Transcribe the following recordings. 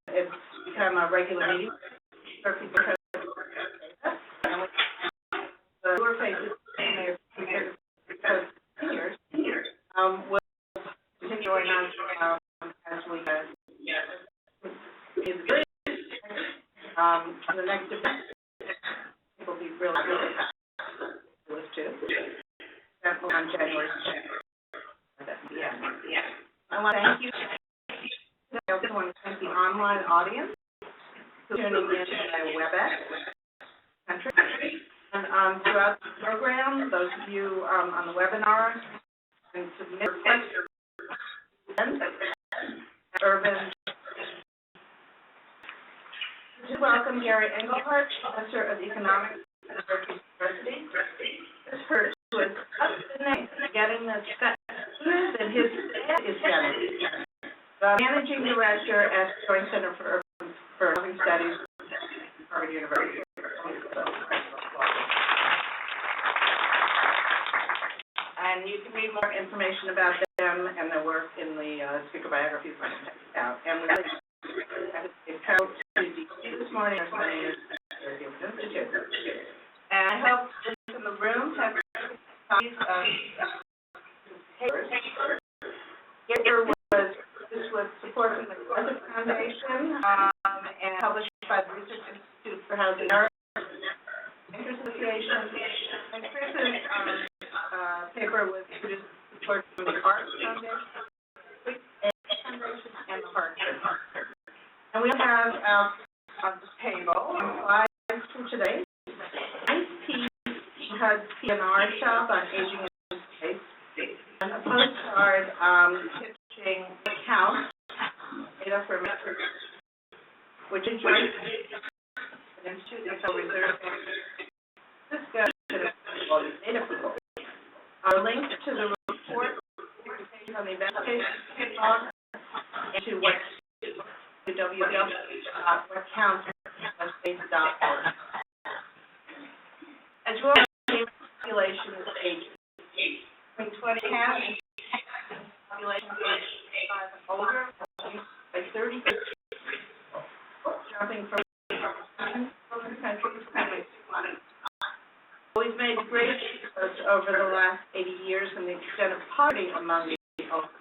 It's become a regular meeting for people to and the newer faces because seniors will continue join us as we the next event will be really good too. That will on January 2nd. Yeah. I want to thank you. I also want to thank the online audience who are tuning in by WebEx country. And throughout the program, those of you on the webinar can submit questions. Urban. To welcome Gary Engelhardt, Professor of Economics at Syracuse University. This hurt was up to the name getting the sooner than his dad is getting. Managing Director at the Joint Center for Housing Studies at Harvard University. And you can read more information about them and their work in the speaker biographies I can check out. And we had a call to DC this morning, our Syracuse Institute. And I hope those in the room have copies of papers. This was support from the Climate Foundation and published by the Research Institute for Housing Interest Association. And Chris's paper was produced support from the Arts Foundation and the Heart. And we have on the table slides from today. Nice piece has P&R shop on aging in space, and a postcard pitching accounts data for metrics, which is joint an institute that's a reserve. This goes to the data people. Our link to the report on the investigation log and to what www.whatcounts.org. As well as the population is aging. Between 2010 and population age 65 and older by 30%, jumping from countries. We've made great progress over the last 80 years in the extent of poverty among the older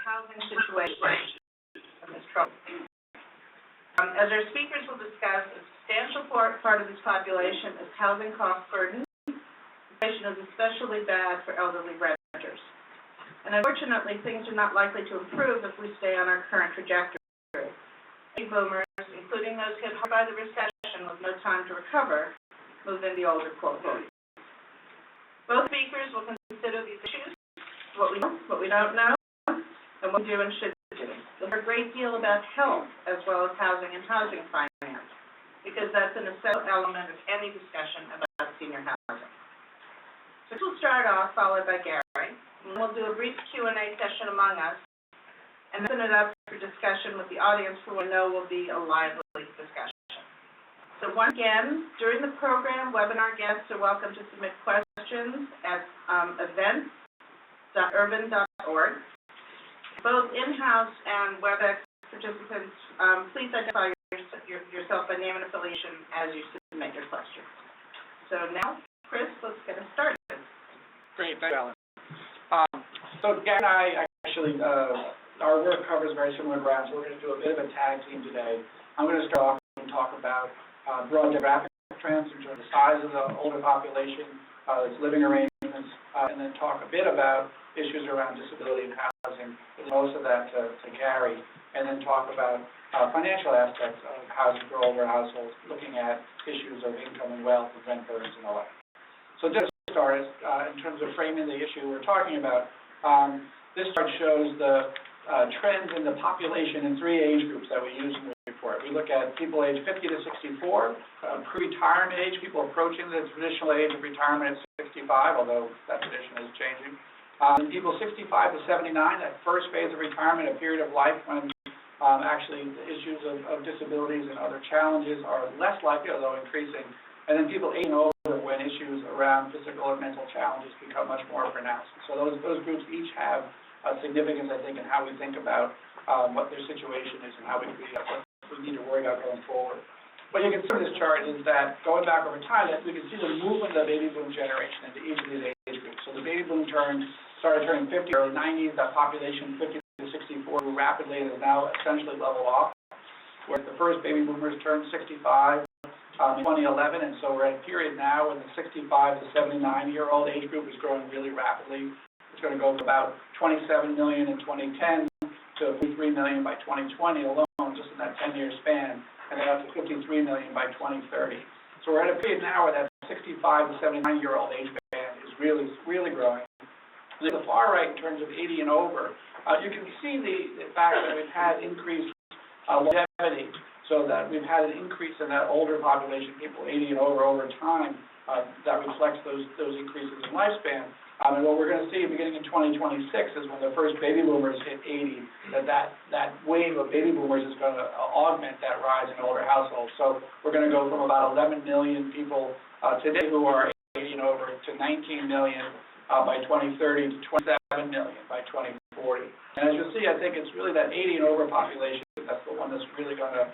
housing situation is trouble. As our speakers will discuss, a substantial part of this population is housing cost burden. Inflation is especially bad for elderly renters. And unfortunately, things are not likely to improve if we stay on our current trajectory. Baby boomers, including those hit hard by the recession with no time to recover, move in the older cohort. Both speakers will consider these issues, what we know, what we don't know, and what we do and should do. We'll hear a great deal about health as well as housing and housing finance, because that's an essential element of any discussion about senior housing. So we'll start off, followed by Gary, and we'll do a brief Q&A session among us, and open it up for discussion with the audience, who we know will be a lively discussion. So once again, during the program, webinar guests are welcome to submit questions at events.urban.org. Both in-house and WebEx participants, please identify yourself by name and affiliation as you submit your questions. So now, Chris, let's get us started. Great, thanks, Alan. So Gary and I actually, our work covers very similar ground, so we're going to do a bit of a tag team today. I'm going to start off and talk about broad demographic trends in terms of the size of the older population, its living arrangements, and then talk a bit about issues around disability and housing, most of that to Gary, and then talk about financial aspects of housing for older households, looking at issues of income and wealth and rent burdens and all that. So just to start, in terms of framing the issue we're talking about, this chart shows the trends in the population in three age groups that we use in the report. We look at people aged 50 to 64, pre-retirement age, people approaching the traditional age of retirement at 65, although that tradition is changing. People 65 to 79, that first phase of retirement, a period of life when actually the issues of disabilities and other challenges are less likely, although increasing. And then people 80 and older when issues around physical or mental challenges become much more pronounced. So those groups each have significance, I think, in how we think about what their situation is and how what we need to worry about going forward. What you can see in this chart is that going back over time, that we can see the movement of the baby boom generation into each of these age groups. So the baby boom started turning 50 in the early 90s. That population, 50 to 64, grew rapidly and is now essentially leveled off. Where the first baby boomers turned 65 in 2011, and so we're at a period now when the 65 to 79-year-old age group is growing really rapidly. It's going to go from about 27 million in 2010 to 53 million by 2020 alone, just in that 10-year span, and then up to 53 million by 2030. So we're at a period now where that 65 to 79-year-old age band is really growing. To the far right, in terms of 80 and over, you can see the fact that we've had increased longevity, so that we've had an increase in that older population, people 80 and over time, that reflects those increases in lifespan. And what we're going to see beginning in 2026 is when the first baby boomers hit 80, that wave of baby boomers is going to augment that rise in older households. So we're going to go from about 11 million people today who are 80 and over to 19 million by 2030 to 27 million by 2040. And as you'll see, I think it's really that 80 and over population that's the one that's really going to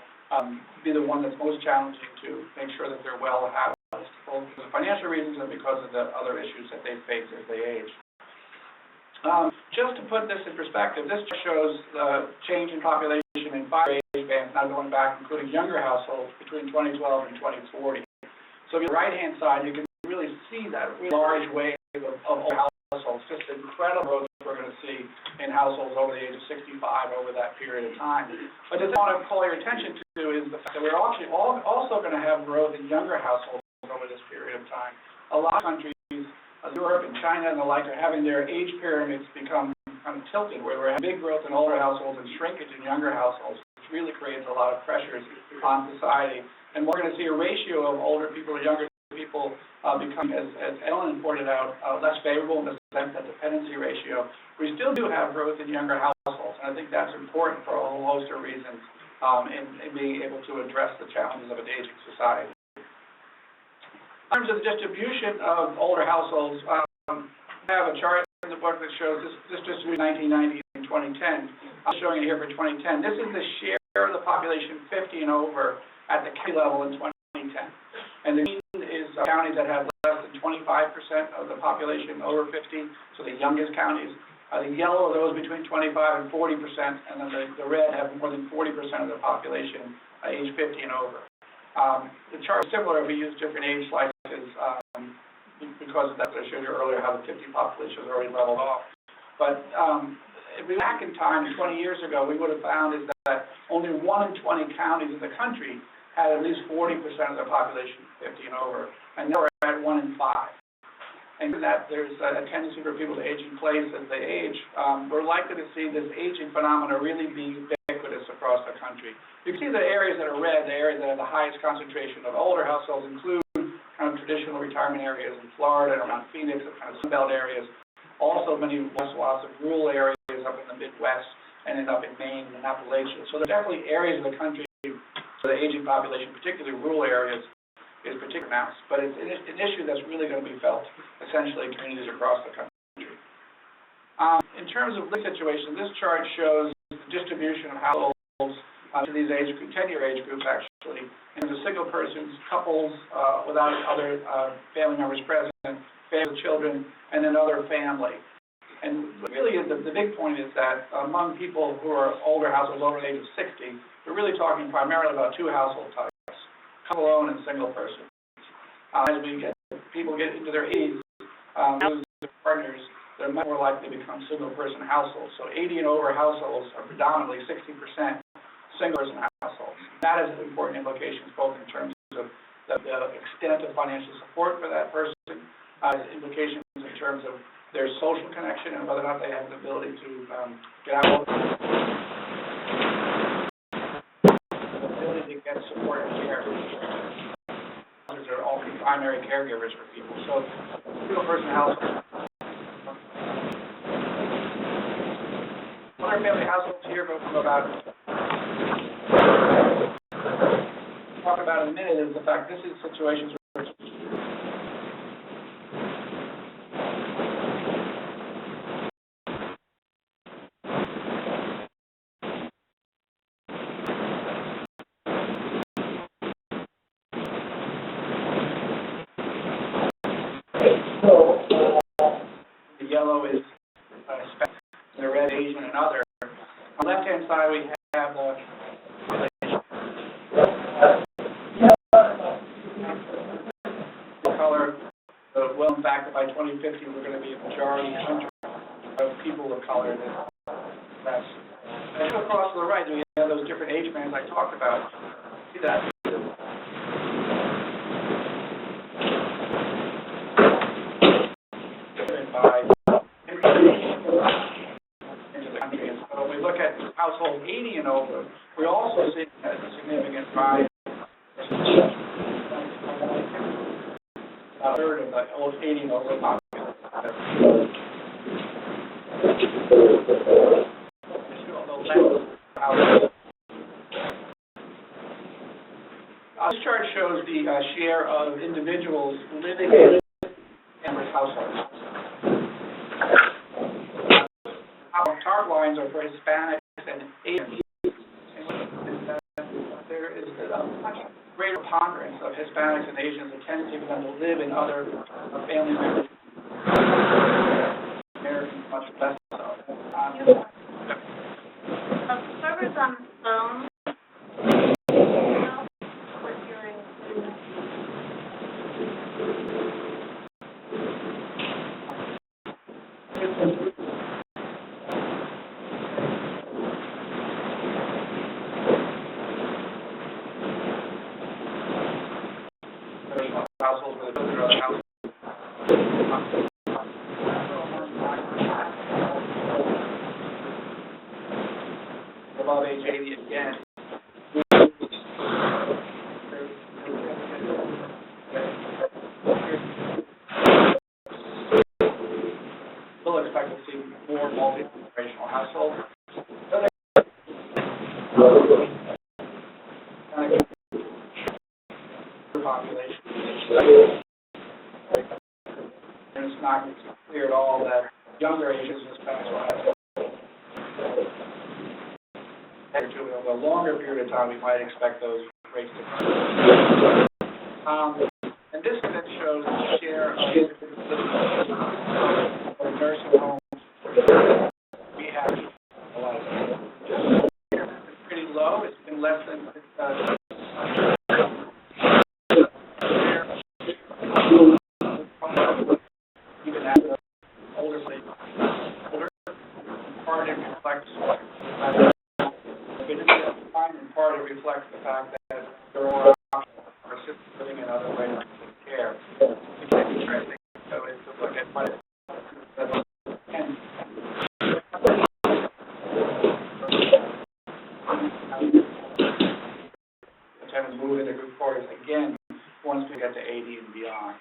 be the one that's most challenging to make sure that they're well housed, both for the financial reasons and because of the other issues that they face as they age. Just to put this in perspective, this shows the change in population in 5 age bands, now going back, including younger households, between 2012 and 2040. So on the right-hand side, you can really see that really large wave of older households, just incredible growth we're going to see in households over the age of 65 over that period of time. But the thing I want to call your attention to is the fact that we're actually also going to have growth in younger households over this period of time. A lot of countries, Europe and China and the like, are having their age pyramids become kind of tilted, where we're having big growth in older households and shrinkage in younger households, which really creates a lot of pressures on society. And we're going to see a ratio of older people to younger people become, as Ellen pointed out, less favorable in the sense that dependency ratio. We still do have growth in younger households, and I think that's important for a whole host of reasons in being able to address the challenges of an aging society. In terms of the distribution of older households, I have a chart in the book that shows this just between 1990 and 2010. I'm showing it here for 2010. This is the share of the population 50 and over at the county level in 2010. And the green is counties that have less than 25% of the population over 50, so the youngest counties. The yellow are those between 25 and 40%, and then the red have more than 40% of the population age 50 and over. The chart is similar if we use different age slices because of that I showed you earlier, how the 50 population is already leveled off. But if we back in time, 20 years ago, we would have found is that only 1 in 20 counties in the country had at least 40% of their population 50 and over, and now we're at 1 in 5. And that there's a tendency for people to age in place as they age, we're likely to see this aging phenomena really be ubiquitous across the country. You can see the areas that are red, the areas that have the highest concentration of older households include kind of traditional retirement areas in Florida and around Phoenix, and kind of Sunbelt areas. Also many swaths of rural areas up in the Midwest and then up in Maine and Appalachia. So there's definitely areas of the country where the aging population, particularly rural areas, is particularly pronounced. But it's an issue that's really going to be felt essentially in communities across the country. In terms of living situations, this chart shows the distribution of households to these age groups, 10-year age groups actually, and the single persons, couples without other family members present, families with children, and then other family. And really the big point is that among people who are older households over the age of 60, we're really talking primarily about 2 household types, couple owned and single person. As people get into their 80s, lose their partners, they're much more likely to become single person households. So 80 and over households are predominantly 60% single person households. That has important implications both in terms of the extent of financial support for that person, implications in terms of their social connection and whether or not they have the ability to get out of the ability to get support and care. Others are often primary caregivers for people. So single person household. Other family households here go from about talk about in a minute is the fact this is situations where spectrum, the red, Asian, and other. On the left-hand side, we have the color. Well, in fact, that by 2050, we're going to be a majority country of people of color. That's and across to the right, we have those different age bands I talked about. See that? By into the country. And so when we look at households 80 and over, we also see a significant rise. A third of the old 80 and over population. This chart shows the share of individuals living in members' households. Our target lines are for Hispanics and Asians. There is a much greater preponderance of Hispanics and Asians, a tendency for them to live in other family members. Americans much less so. Servers on the phone. Households with children or other households. Above age 80 again. We'll expect to see more multi-generational households. Population. And it's not clear at all that younger Asians and Hispanics will have over a longer period of time. We might expect those rates to come. And this then shows the share of nursing homes. We have a lot of them. It's pretty low. It's been less than even after older, part it reflects and part it reflects the fact that there are options for assisted living and other ways of care. It's interesting, so is to look at what and tend to move into group quarters again once we get to 80 and beyond.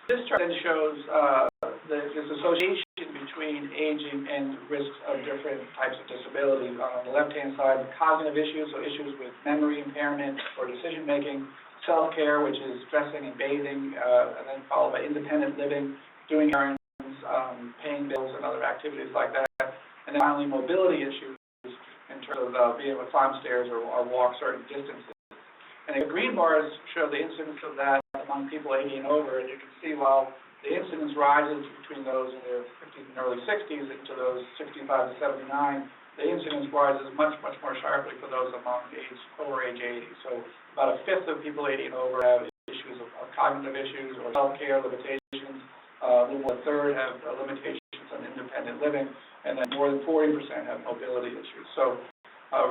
This chart then shows this association between aging and risks of different types of disability. On the left-hand side, cognitive issues, so issues with memory impairment or decision-making, self-care, which is dressing and bathing, and then followed by independent living, doing errands, paying bills, and other activities like that. And then finally, mobility issues in terms of being able to climb stairs or walk certain distances. And the green bars show the incidence of that among people 80 and over, and you can see while the incidence rises between those in their 50s and early 60s into those 65 to 79, the incidence rises much, much more sharply for those among over age 80. So about a fifth of people 80 and over have issues of cognitive issues or self-care limitations. A little more, a third have limitations on independent living, and then more than 40% have mobility issues. So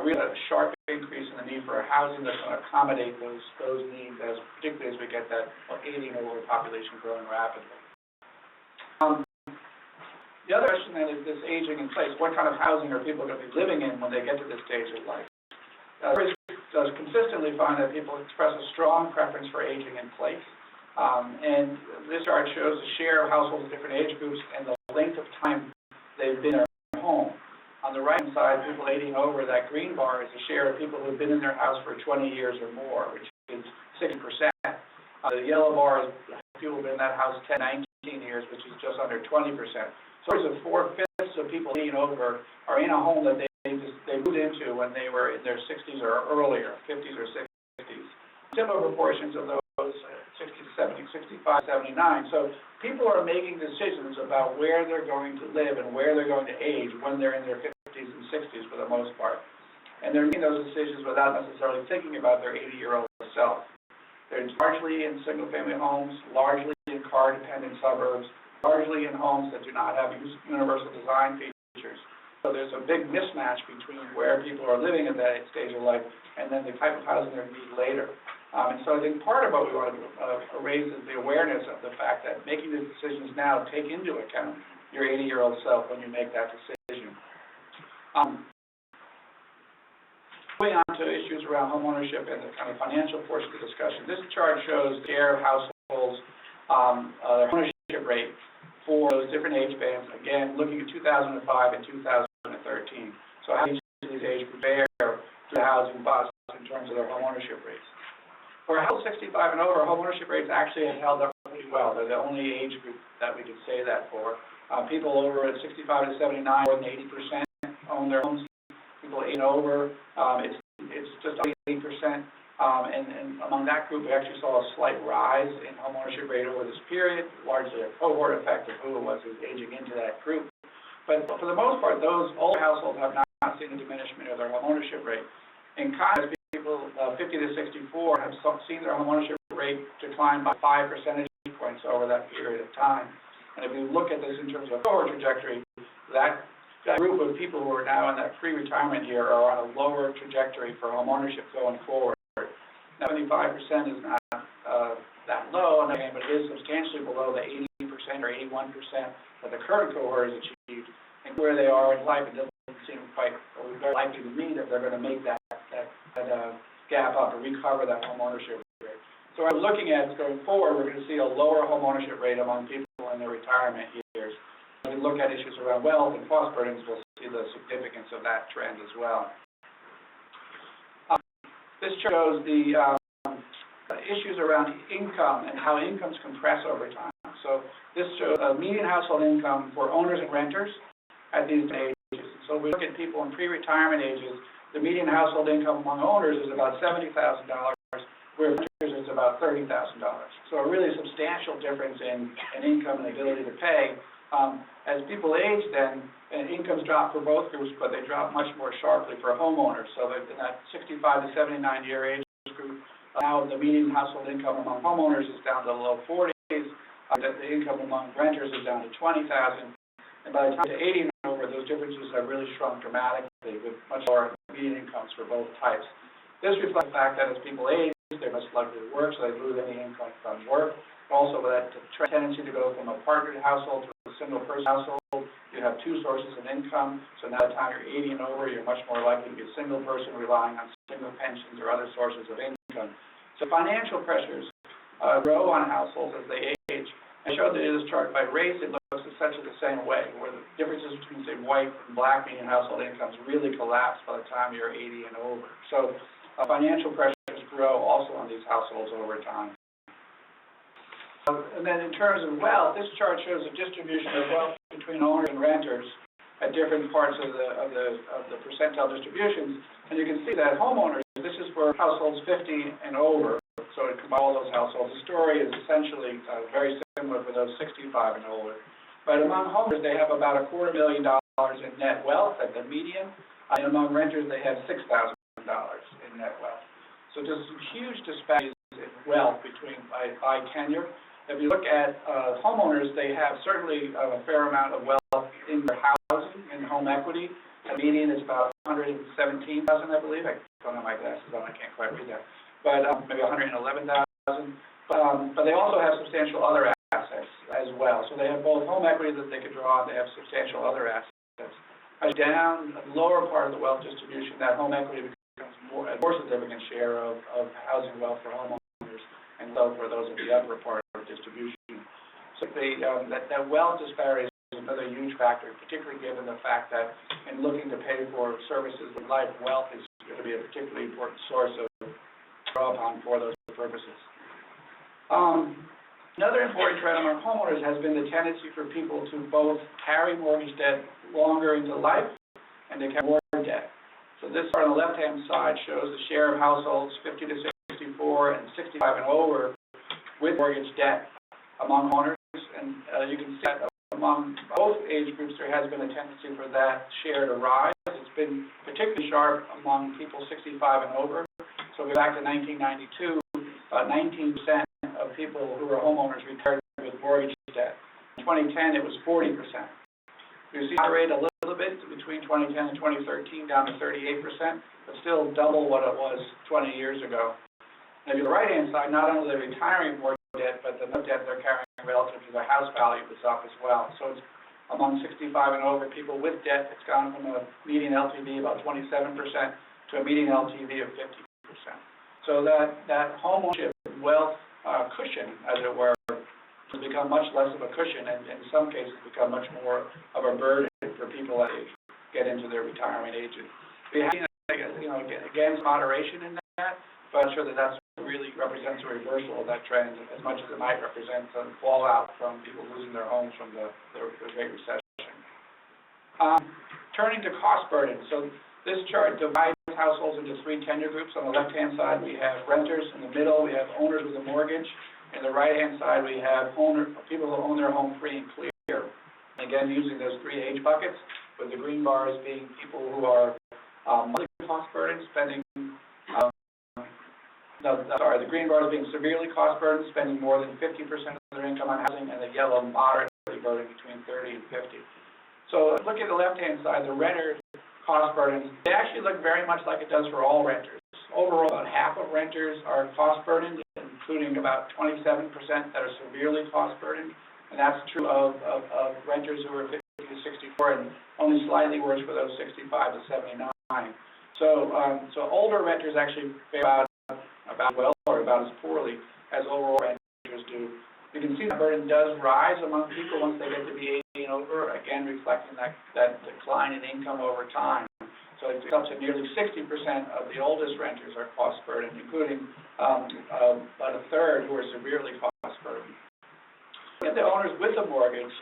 really a sharp increase in the need for housing that's going to accommodate those needs, particularly as we get that 80 and over population growing rapidly. The other question then is this aging in place. What kind of housing are people going to be living in when they get to this stage of life? Research does consistently find that people express a strong preference for aging in place. And this chart shows the share of households of different age groups and the length of time they've been in their home. On the right-hand side, people 80 and over, that green bar is the share of people who've been in their house for 20 years or more, which is 60%. The yellow bar is people who've been in that house 10, 19 years, which is just under 20%. So there's 4/5 of people 80 and over are in a home that they moved into when they were in their 60s or earlier, 50s or 60s. Similar proportions of those 60 to 70, 65, 79. So people are making decisions about where they're going to live and where they're going to age when they're in their 50s and 60s for the most part. And they're making those decisions without necessarily thinking about their 80-year-old self. They're largely in single-family homes, largely in car-dependent suburbs, largely in homes that do not have universal design features. So there's a big mismatch between where people are living at that stage of life and then the type of housing they need later. And so I think part of what we want to raise is the awareness of the fact that making these decisions now take into account your 80-year-old self when you make that decision. Moving on to issues around homeownership and the kind of financial portion of the discussion. This chart shows the share of households, their ownership rate for those different age bands, again, looking at 2005 and 2013. So how each of these age groups compare to the housing bust in terms of their homeownership rates. For households 65 and over, homeownership rates actually have held up pretty well. They're the only age group that we could say that for. People over at 65 to 79, more than 80% own their homes. People 8 and over, it's just 80%. And among that group, we actually saw a slight rise in homeownership rate over this period, largely a cohort effect of who it was who was aging into that group. But for the most part, those older households have not seen a diminishment of their homeownership rate. In contrast, people 50 to 64 have seen their homeownership rate decline by 5 percentage points over that period of time. And if you look at this in terms of cohort trajectory, that group of people who are now in that pre-retirement year are on a lower trajectory for homeownership going forward. Now, 75% is not that low, but it is substantially below the 80% or 81% that the current cohort has achieved. And where they are in life, it doesn't seem quite very likely to me that they're going to make that gap up or recover that homeownership rate. So what we're looking at going forward, we're going to see a lower homeownership rate among people in their retirement years. When we look at issues around wealth and cost burdens, we'll see the significance of that trend as well. This shows the issues around income and how incomes compress over time. So this shows median household income for owners and renters at these ages. So we look at people in pre-retirement ages, the median household income among owners is about $70,000, where renters is about $30,000. So a really substantial difference in income and ability to pay. As people age then, incomes drop for both groups, but they drop much more sharply for homeowners. So that in that 65 to 79 year age group, now the median household income among homeowners is down to the low 40s. The income among renters is down to $20,000. And by the time to 80 and over, those differences have really shrunk dramatically with much lower median incomes for both types. This reflects the fact that as people age, they're much likely to work, so they lose any income from work. Also, with that tendency to go from a partnered household to a single-person household, you have two sources of income. So now by the time you're 80 and over, you're much more likely to be a single person relying on single pensions or other sources of income. So financial pressures grow on households as they age. I showed this chart by race. It looks essentially the same way, where the differences between, say, white and black median household incomes really collapse by the time you're 80 and over. So financial pressures grow also on these households over time. And then in terms of wealth, this chart shows a distribution of wealth between owners and renters at different parts of the percentile distributions. And you can see that homeowners, this is for households 50 and over, so it combines all those households. The story is essentially very similar for those 65 and older. But among homeowners, they have about $250,000 in net wealth at the median, and among renters, they have $6,000 in net wealth. So just some huge disparities in wealth between by tenure. If you look at homeowners, they have certainly a fair amount of wealth in their housing and home equity. The median is about $117,000, I believe. I don't have my glasses on, I can't quite read that. But maybe $111,000. But they also have substantial other assets as well. So they have both home equity that they could draw on, they have substantial other assets. Down the lower part of the wealth distribution, that home equity becomes a more significant share of housing wealth for homeowners, and so for those at the upper part of distribution. So that wealth disparity is another huge factor, particularly given the fact that in looking to pay for services in life, wealth is going to be a particularly important source of draw upon for those purposes. Another important trend among homeowners has been the tendency for people to both carry mortgage debt longer into life and to carry more debt. So this part on the left-hand side shows the share of households 50 to 64 and 65 and over with mortgage debt among owners, and you can see that among both age groups there has been a tendency for that share to rise. It's been particularly sharp among people 65 and over. So if we go back to 1992, about 19% of people who were homeowners retired with mortgage debt. In 2010, it was 40%. We see that rate a little bit between 2010 and 2013, down to 38%, but still double what it was 20 years ago. And if you're on the right-hand side, not only are they retiring more debt, but the debt they're carrying relative to their house value is up as well. So it's among 65 and over people with debt, it's gone from a median LTV of about 27% to a median LTV of 50%. So that home ownership wealth cushion, as it were, has become much less of a cushion, and in some cases become much more of a burden for people as they get into their retirement ages. We have seen, again, moderation in that, but I'm sure that really represents a reversal of that trend as much as it might represent some fallout from people losing their homes from the Great Recession. Turning to cost burden. So this chart divides households into three tenure groups. On the left-hand side, we have renters. In the middle, we have owners with a mortgage. In the right-hand side, we have people who own their home free and clear. Again, using those three age buckets, with the green bars being people who are monthly cost burden, spending the green bars being severely cost burdened, spending more than 50% of their income on housing, and the yellow moderately burdened between 30 and 50. So look at the left-hand side, the renter cost burdens, they actually look very much like it does for all renters. Overall, about half of renters are cost burdened, including about 27% that are severely cost burdened, and that's true of renters who are 50 to 64, and only slightly worse for those 65 to 79. So older renters actually fare about well or about as poorly as overall renters do. You can see the burden does rise among people once they get to be 80 and over, again reflecting that decline in income over time. So it's up to nearly 60% of the oldest renters are cost burdened, including about a third who are severely cost burdened. And the owners with a mortgage,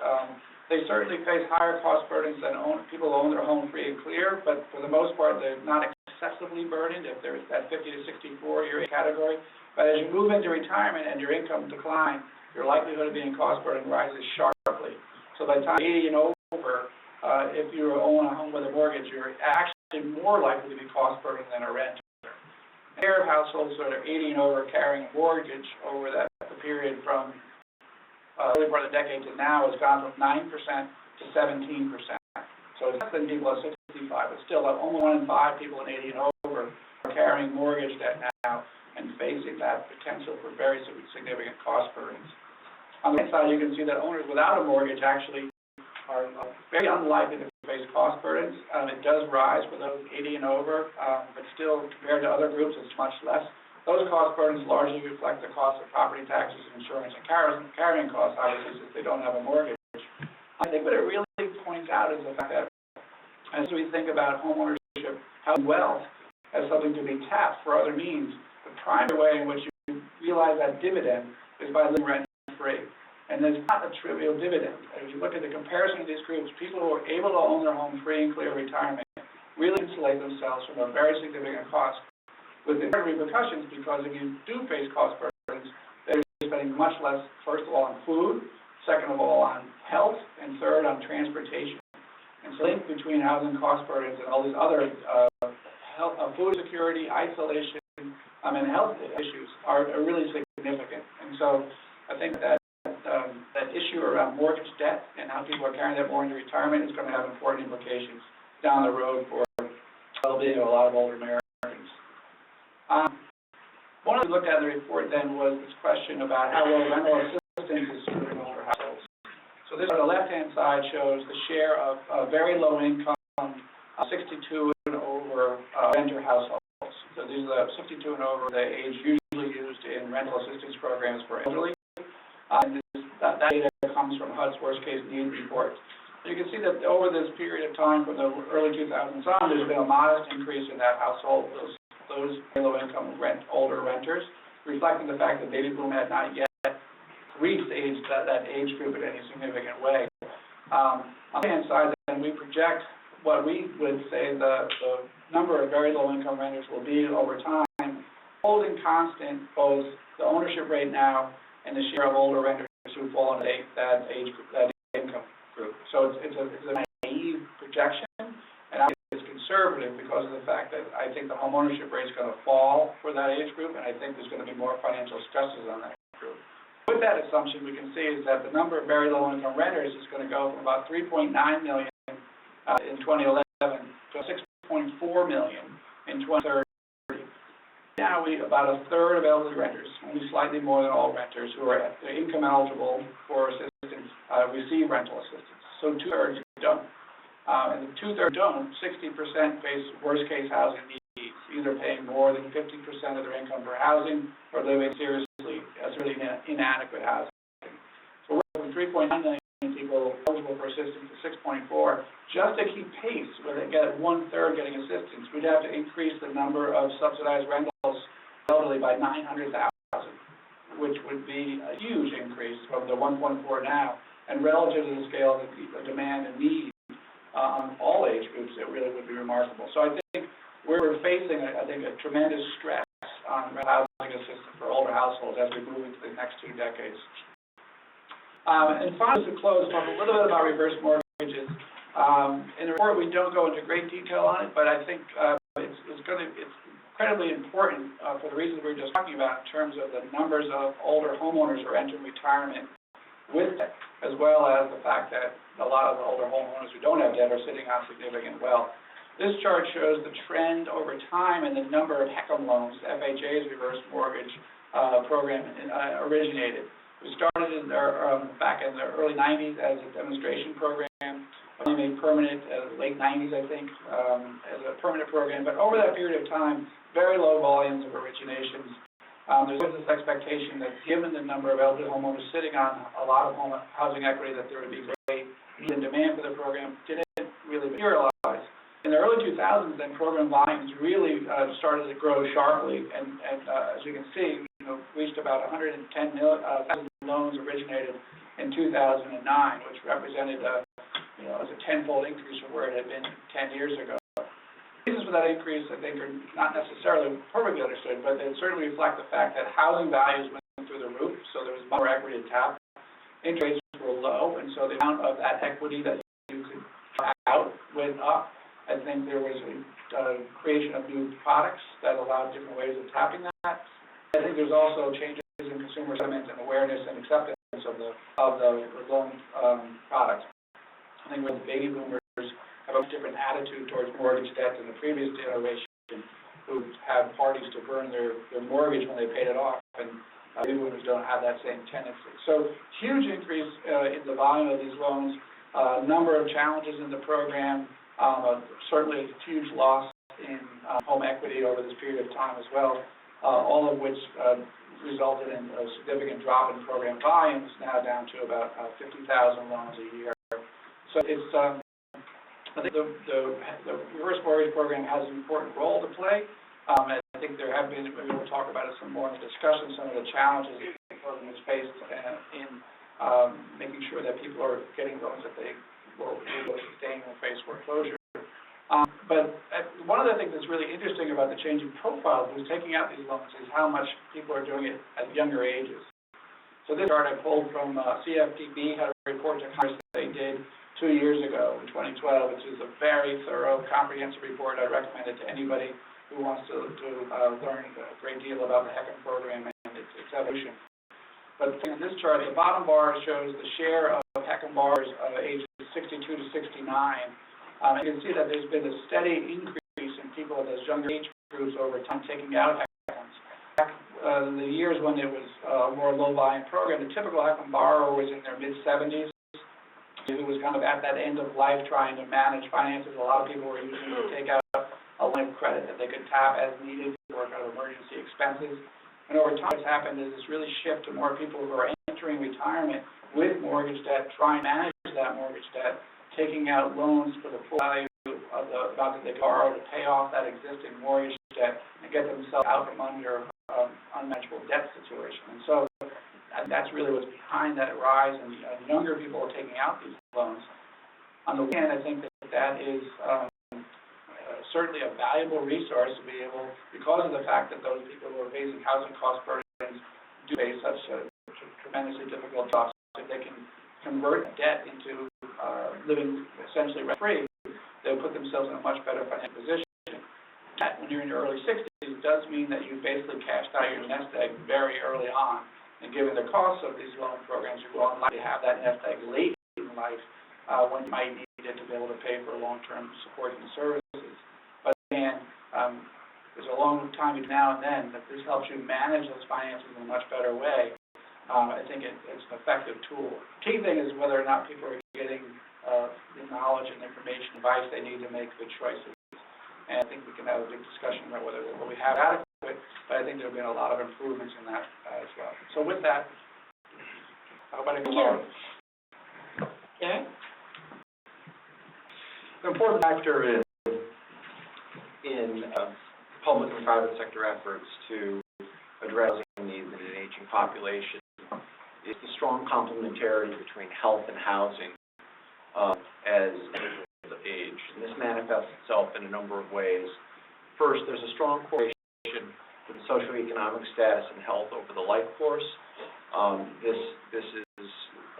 they certainly face higher cost burdens than people who own their home free and clear, but for the most part, they're not excessively burdened if they're that 50 to 64-year category. But as you move into retirement and your income declines, your likelihood of being cost burdened rises sharply. So by the time 80 and over, if you own a home with a mortgage, you're actually more likely to be cost burdened than a renter. The share of households that are 80 and over carrying a mortgage over the period from early part of the decade to now has gone from 9% to 17%. So it's less than people at 65, but still only 1 in 5 people in 80 and over are carrying mortgage debt now and facing that potential for very significant cost burdens. On the right side, you can see that owners without a mortgage actually are very unlikely to face cost burdens. It does rise for those 80 and over, but still, compared to other groups, it's much less. Those cost burdens largely reflect the cost of property taxes, insurance, and carrying costs, obviously, since they don't have a mortgage. I think what it really points out is the fact that as we think about homeownership, how wealth as something to be tapped for other means, the primary way in which you realize that dividend is by living rent-free. And there's not a trivial dividend. If you look at the comparison of these groups, people who are able to own their home free and clear retirement really insulate themselves from a very significant cost with important repercussions, because if you do face cost burdens, they're spending much less, first of all, on food, second of all, on health, and third, on transportation. And so the link between housing cost burdens and all these other food security, isolation, and health issues are really significant. And so I think that issue around mortgage debt and how people are carrying that more into retirement is going to have important implications down the road for the well-being of a lot of older Americans. One of the looked at in the report then was this question about how well rental assistance is serving older households. So this on the left-hand side shows the share of very low income 62 and over renter households. So these are 62 and over, the age usually used in rental assistance programs for elderly. That data comes from HUD's worst case need report. You can see that over this period of time from the early 2000s on, there's been a modest increase in that household, those low-income older renters, reflecting the fact that baby boom had not yet reached that age group in any significant way. On the hand side, then, we project what we would say the number of very low-income renters will be over time, holding constant both the ownership rate now and the share of older renters who fall into that age group, that income group. So it's a naive projection, and I think it's conservative because of the fact that I think the homeownership rate is going to fall for that age group, and I think there's going to be more financial stresses on that group. With that assumption, we can see is that the number of very low-income renters is going to go from about 3.9 million in 2011 to 6.4 million in 2030. Now about a third of elderly renters, only slightly more than all renters who are income eligible for assistance, receive rental assistance. So 2/3 don't. And the 2/3 don't, 60% face worst-case housing needs, either paying more than 50% of their income for housing or living seriously as really inadequate housing. So we're from 3.9 million people eligible for assistance to 6.4. Just to keep pace with it, get 1/3 getting assistance, we'd have to increase the number of subsidized rentals elderly by 900,000, which would be a huge increase from the 1.4 now, and relative to the scale of the demand and need on all age groups, it really would be remarkable. So I think we're facing, a tremendous stress on housing assistance for older households as we move into the next 2 decades. And finally, to close, talk a little bit about reverse mortgages. In the report, we don't go into great detail on it, but I think it's incredibly important for the reasons we were just talking about in terms of the numbers of older homeowners who are entering retirement with debt, as well as the fact that a lot of the older homeowners who don't have debt are sitting on significant wealth. This chart shows the trend over time and the number of HECM loans, FHA's reverse mortgage program originated. We started in back in the early 90s as a demonstration program, made permanent late 90s, I think, as a permanent program. But over that period of time, very low volumes of originations. There's this expectation that given the number of elderly homeowners sitting on a lot of housing equity, that there would be great need and demand for the program. Didn't really materialize. In the early 2000s, then program volumes really started to grow sharply, and as you can see, reached about 110,000 loans originated in 2009, which represented as a tenfold increase from where it had been 10 years ago. The reasons for that increase, I think, are not necessarily perfectly understood, but they certainly reflect the fact that housing values went through the roof, so there was more equity to tap. Interest rates were low, and so the amount of that equity that you could tap out went up. I think there was a creation of new products that allowed different ways of tapping that. I think there's also changes in consumer sentiment and awareness and acceptance of the loan products. I think when the baby boomers have a different attitude towards mortgage debt than the previous generation, who have parties to burn their mortgage when they paid it off, and baby boomers don't have that same tendency. So huge increase in the volume of these loans, a number of challenges in the program, certainly a huge loss in home equity over this period of time as well, all of which resulted in a significant drop in program volumes, now down to about 50,000 loans a year. So it's, I think the reverse mortgage program has an important role to play. And I think there have been, maybe we'll talk about it some more in the discussion, some of the challenges the program has faced in making sure that people are getting loans that they will be able to sustain when face foreclosure. But one of the things that's really interesting about the changing profile of who's taking out these loans is how much people are doing it at younger ages. So this chart I pulled from CFPB, had a report to Congress that they did 2 years ago in 2012, which is a very thorough, comprehensive report. I recommend it to anybody who wants to learn a great deal about the HECM program and its evolution. But in this chart, the bottom bar shows the share of HECM borrowers ages 62 to 69. You can see that there's been a steady increase in people of those younger age groups over time taking out HECMs. Back in the years when it was a more low-volume program, the typical HECM borrower was in their mid-70s, who was kind of at that end of life trying to manage finances. A lot of people were using it to take out a line of credit that they could tap as needed for kind of emergency expenses. And over time, what's happened is this really shift to more people who are entering retirement with mortgage debt, trying to manage that mortgage debt, taking out loans for the full value of the amount that they borrow to pay off that existing mortgage debt and get themselves out from under unmanageable debt situation. And so that's really what's behind that rise, and younger people are taking out these loans. On the one hand, I think that is certainly a valuable resource to be able, because of the fact that those people who are facing housing cost burdens do face such tremendously difficult jobs. If they can convert debt into living essentially rent-free, they'll put themselves in a much better financial position. That, when you're in your early 60s, does mean that you basically cashed out your nest egg very early on. And given the cost of these loan programs, you will likely have that nest egg late in life when you might need it to be able to pay for long-term support and services. But again, there's a long time between now and then. If this helps you manage those finances in a much better way, I think it's an effective tool. Key thing is whether or not people are getting the knowledge and information, advice they need to make good choices. And I think we can have a big discussion about whether what we have adequate, but I think there have been a lot of improvements in that as well. So with that, how about I go on? Okay. An important factor in public and private sector efforts to address housing needs in an aging population is the strong complementarity between health and housing as individuals age. And this manifests itself in a number of ways. First, there's a strong correlation with socioeconomic status and health over the life course. This is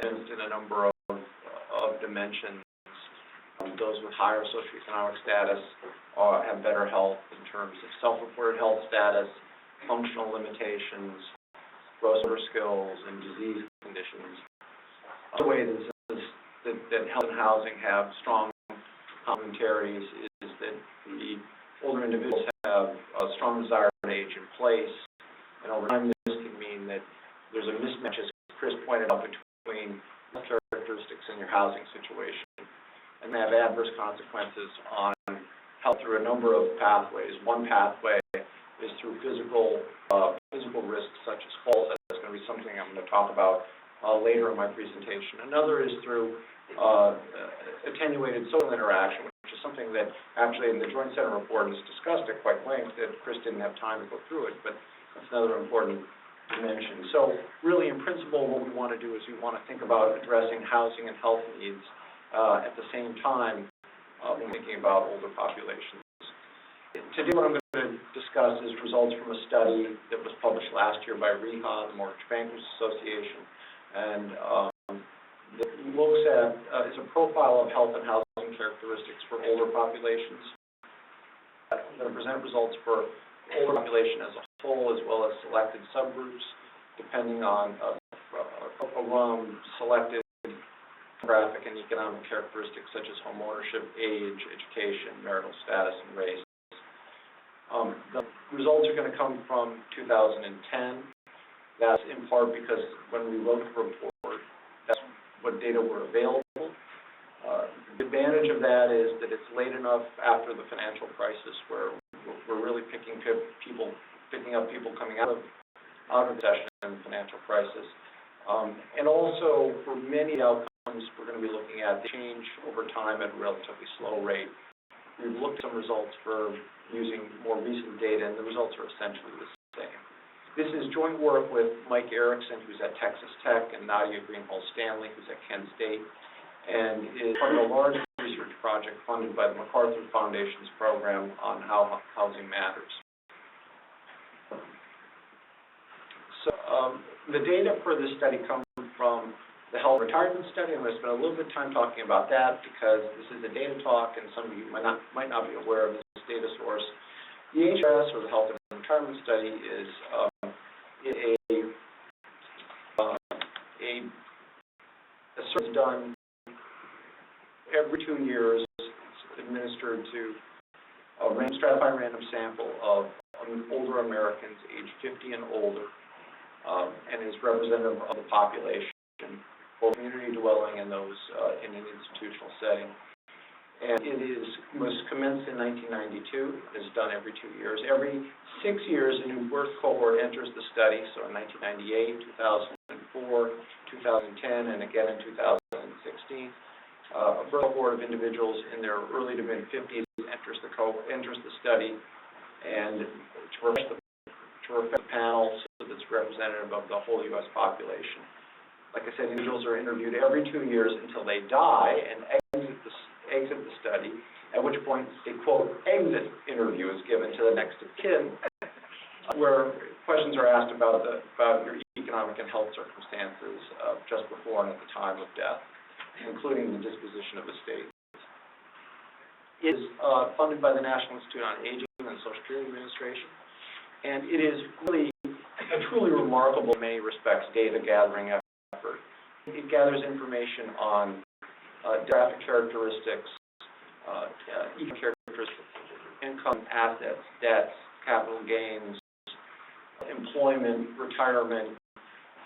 evidenced in a number of dimensions. Those with higher socioeconomic status have better health in terms of self-reported health status, functional limitations, gross motor skills, and disease conditions. Another way that health and housing have strong complementarities is that the older individuals have a strong desire to age in place, and over time this can mean that there's a mismatch, as Chris pointed out, between characteristics in your housing situation, and they have adverse consequences on health through a number of pathways. One pathway is through physical risks such as falls. That's going to be something I'm going to talk about later in my presentation. Another is through attenuated social interaction, which is something that actually in the Joint Center report is discussed at quite length, that Chris didn't have time to go through it, but that's another important dimension. So really, in principle, what we want to do is we want to think about addressing housing and health needs at the same time when thinking about older populations. Today, what I'm going to discuss is results from a study that was published last year by REHA, the Mortgage Bankers Association, and that looks at, it's a profile of health and housing characteristics for older populations. I'm going to present results for older population as a whole, as well as selected subgroups, depending on selected demographic and economic characteristics such as home ownership, age, education, marital status, and race. The results are going to come from 2010. That's in part because when we wrote the report, that's what data were available. The advantage of that is that it's late enough after the financial crisis where we're really picking up people coming out of the recession and the financial crisis. And also, for many outcomes, we're going to be looking at the change over time at a relatively slow rate. We've looked at some results for using more recent data, and the results are essentially the same. This is joint work with Mike Erickson, who's at Texas Tech, and Nadia Greenhalgh-Stanley, who's at Kent State, and is part of a large research project funded by the MacArthur Foundation's program on how housing matters. So the data for this study comes from the Health Retirement Study. I'm going to spend a little bit of time talking about that because this is a data talk, and some of you might not be aware of this data source. The HRS, or the Health and Retirement Study, is a survey done every 2 years. It's administered to a stratified random sample of older Americans aged 50 and older, and is representative of the population, both community dwelling and those in an institutional setting. And was commenced in 1992. It is done every 2 years. Every 6 years, a new birth cohort enters the study. So in 1998, 2004, 2010, and again in 2016, a birth cohort of individuals in their early to mid 50s enters the study, and to refresh the panel so that it's representative of the whole U.S. population. Like I said, individuals are interviewed every 2 years until they die and exit the study, at which point a, quote, exit interview is given to the next of kin, where questions are asked about your economic socioeconomic and health circumstances just before and at the time of death, including the disposition of estate. It is funded by the National Institute on Aging and Social Security Administration, and it is really a truly remarkable, in many respects, data gathering effort. It gathers information on demographic characteristics, economic characteristics, income, assets, debts, capital gains, employment, retirement,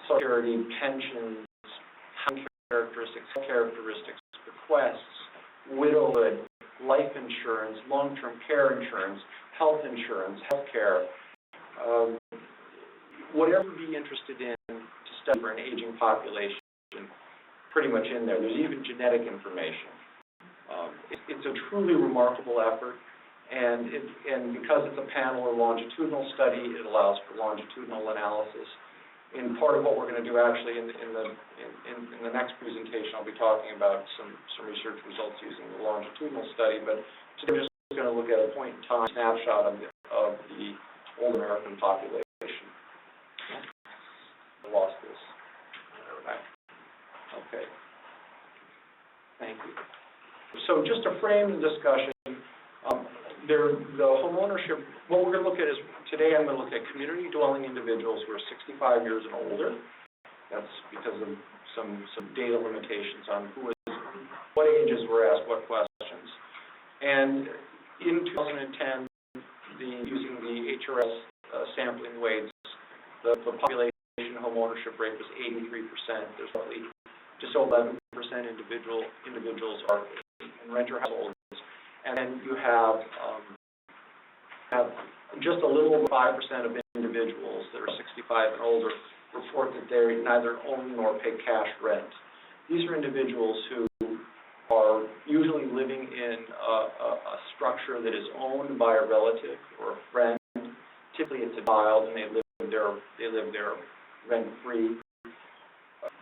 Social Security, pensions, housing characteristics, bequests, widowhood, life insurance, long-term care insurance, health insurance, health care, whatever you'd be interested in to study for an aging population, pretty much in there. There's even genetic information. It's a truly remarkable effort, and because it's a panel or longitudinal study, it allows for longitudinal analysis. In part of what we're going to do actually in the next presentation, I'll be talking about some research results using the longitudinal study, but today we're just going to look at a point-in-time snapshot of the old American population. I lost this. Okay. Thank you. So just to frame the discussion, the home ownership, what we're going to look at is, today I'm going to look at community dwelling individuals who are 65 years and older. That's because of some data limitations on what ages were asked what questions. And in 2010, using the HRS sampling weights, the population home ownership rate was 83%. There's roughly just over 11% individuals are in renter households, and then you have just a little over 5% of individuals that are 65 and older report that they neither own nor pay cash rent. These are individuals who are usually living in a structure that is owned by a relative or a friend. Typically, it's a child, and they live there rent-free.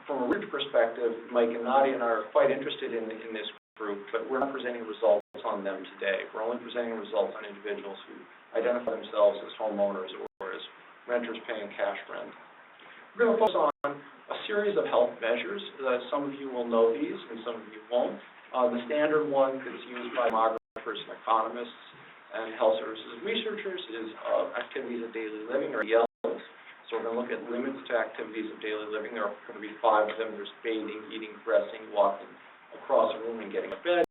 From a rich perspective, Mike and Nadia and I are quite interested in this group, but we're not presenting results on them today. We're only presenting results on individuals who identify themselves as homeowners or as renters paying cash rent. We're going to focus on a series of health measures. Some of you will know these, and some of you won't. The standard one that's used by demographers and economists and health services researchers is activities of daily living, or ELs. So we're going to look at limits to activities of daily living. There are going to be 5 of them. There's bathing, eating, dressing, walking across a room and getting a bed.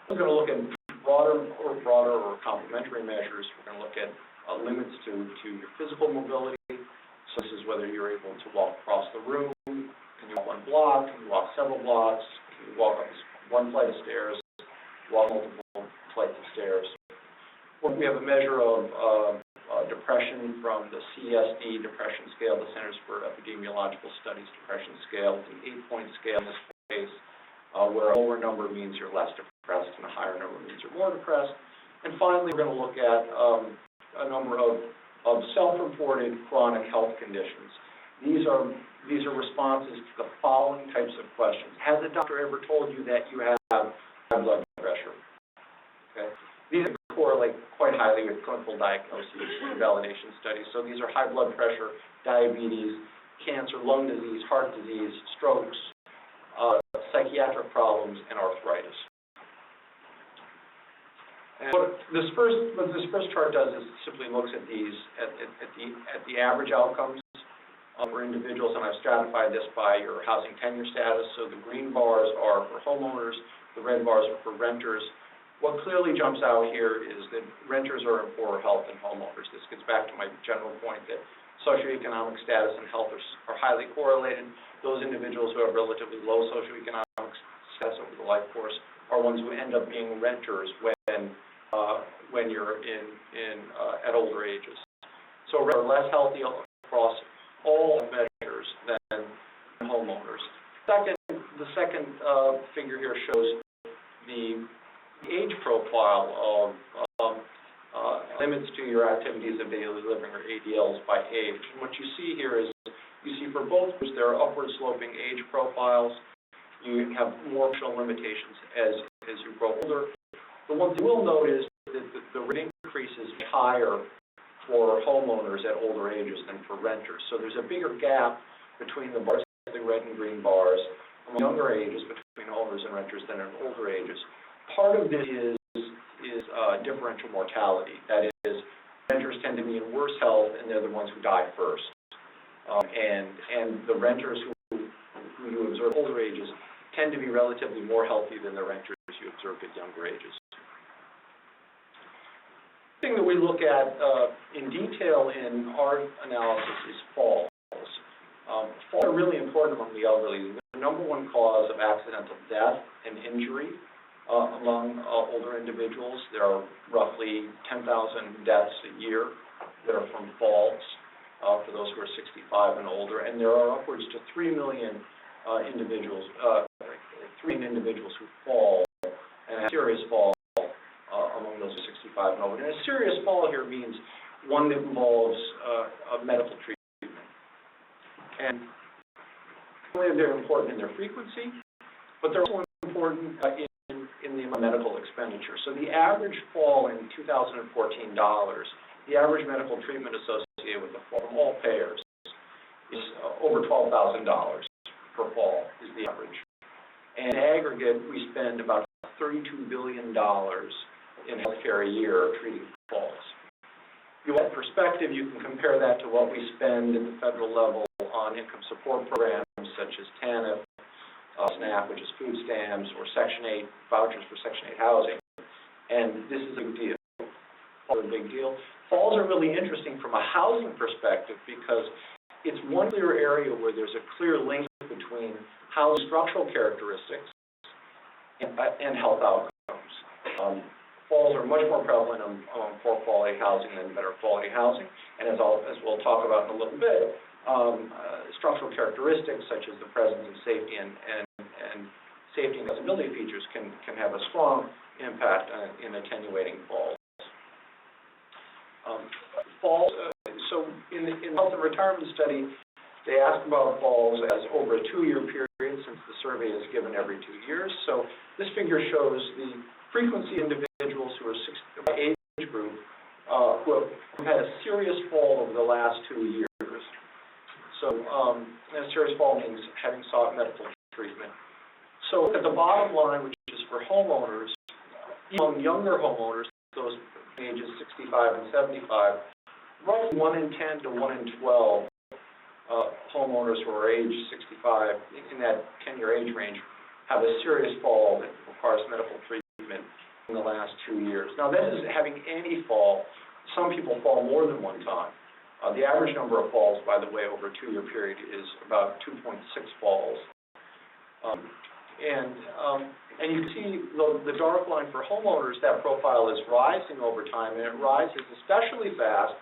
We're going to look at broader or complementary measures. We're going to look at limits to your physical mobility. So this is whether you're able to walk across the room. Can you walk 1 block? Can you walk several blocks? Can you walk up 1 flight of stairs? Walk multiple flights of stairs? We have a measure of depression from the CSD depression scale, the Centers for Epidemiological Studies depression scale. It's an 8-point scale in this case, where a lower number means you're less depressed and a higher number means you're more depressed. And finally, we're going to look at a number of self-reported chronic health conditions. These are responses to the following types of questions. Has a doctor ever told you that you have high blood pressure? Okay. These correlate quite highly with clinical diagnoses and validation studies. So these are high blood pressure, diabetes, cancer, lung disease, heart disease, strokes, psychiatric problems, and arthritis. And what this first chart does is simply looks at these at the average outcomes for individuals, and I've stratified this by your housing tenure status. So the green bars are for homeowners, the red bars are for renters. What clearly jumps out here is that renters are in poorer health than homeowners. This gets back to my general point that socioeconomic status and health are highly correlated. Those individuals who have relatively low socioeconomic status over the life course are ones who end up being renters when you're at older ages. So renters are less healthy across all measures than homeowners. The second figure here shows the age profile of limits to your activities of daily living, or ADLs, by age. And what you see here is, you see for both groups there are upward sloping age profiles. You have more functional limitations as you grow older. The one thing we'll note is that the rate increase is higher for homeowners at older ages than for renters. So there's a bigger gap between the bars, the red and green bars, among younger ages between owners and renters than in older ages. Part of this is differential mortality. That is, renters tend to be in worse health, and they're the ones who die first. And the renters who you observe at older ages tend to be relatively more healthy than the renters you observe at younger ages. The thing that we look at in detail in our analysis is falls. Falls are really important among the elderly. They're the number one cause of accidental death and injury among older individuals. There are roughly 10,000 deaths a year that are from falls for those who are 65 and older, and there are upwards to 3 million individuals who fall and have serious fall among those 65 and older. And a serious fall here means one that involves a medical treatment. And they're important in their frequency, but they're also important in the medical expenditure. So the average fall in 2014 dollars, the average medical treatment associated with the fall from all payers is over $12,000 per fall is the average. And in aggregate, we spend about $32 billion in healthcare a year treating falls. If you want perspective, you can compare that to what we spend at the federal level on income support programs such as TANF, SNAP, which is food stamps, or Section 8 vouchers for Section 8 housing. And this is a big deal. Falls are a big deal. Falls are really interesting from a housing perspective because it's one clear area where there's a clear link between housing structural characteristics and health outcomes. Falls are much more prevalent among poor quality housing than better quality housing, and as we'll talk about in a little bit, structural characteristics such as the presence of safety and safety and accessibility features can have a strong impact in attenuating falls. So in the health and retirement study, they asked about falls as over a 2-year period, since the survey is given every 2 years. So this figure shows the frequency of individuals who are by age group who have had a serious fall over the last 2 years. So a serious fall means having sought medical treatment. So at the bottom line, which is for homeowners, among younger homeowners, those ages 65 and 75, roughly 1 in 10 to 1 in 12 homeowners who are age 65 in that 10-year age range have a serious fall that requires medical treatment in the last 2 years. Now, that is having any fall. Some people fall more than one time. The average number of falls, by the way, over a 2-year period is about 2.6 falls. And you can see the dark line for homeowners, that profile is rising over time, and it rises especially fast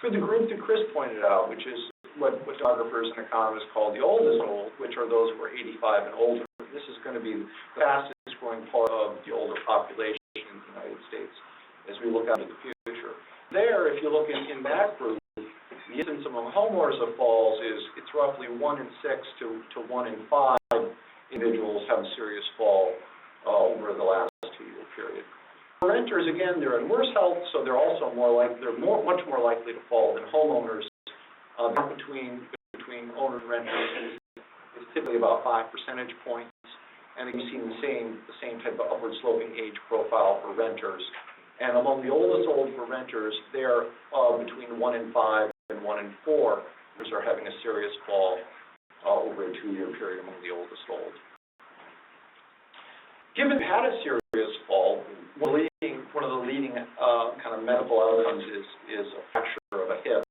for the group that Chris pointed out, which is what demographers and economists call the oldest old, which are those who are 85 and older. This is going to be the fastest growing part of the older population in the United States as we look out into the future. There, if you look in that group, the incidence among homeowners of falls it's roughly 1 in 6 to 1 in 5 individuals have a serious fall over the last 2-year period. For renters, again, they're in worse health, so they're also much more likely to fall than homeowners. Between owners and renters is typically about 5 percentage points, and you see the same type of upward sloping age profile for renters. And among the oldest old for renters, they're between 1 in 5 and 1 in 4 are having a serious fall over a 2-year period among the oldest old. Given you had a serious fall, one of the leading kind of medical outcomes is a fracture of a hip.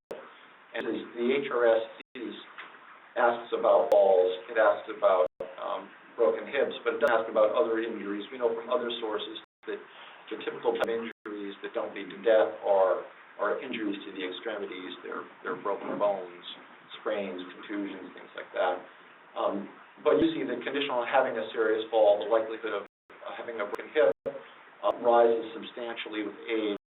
And the HRS asks about falls, it asks about broken hips, but it doesn't ask about other injuries. We know from other sources that the typical type of injuries that don't lead to death are injuries to the extremities. They're broken bones, sprains, contusions, things like that. But you see the condition on having a serious fall, the likelihood of having a broken hip rises substantially with age.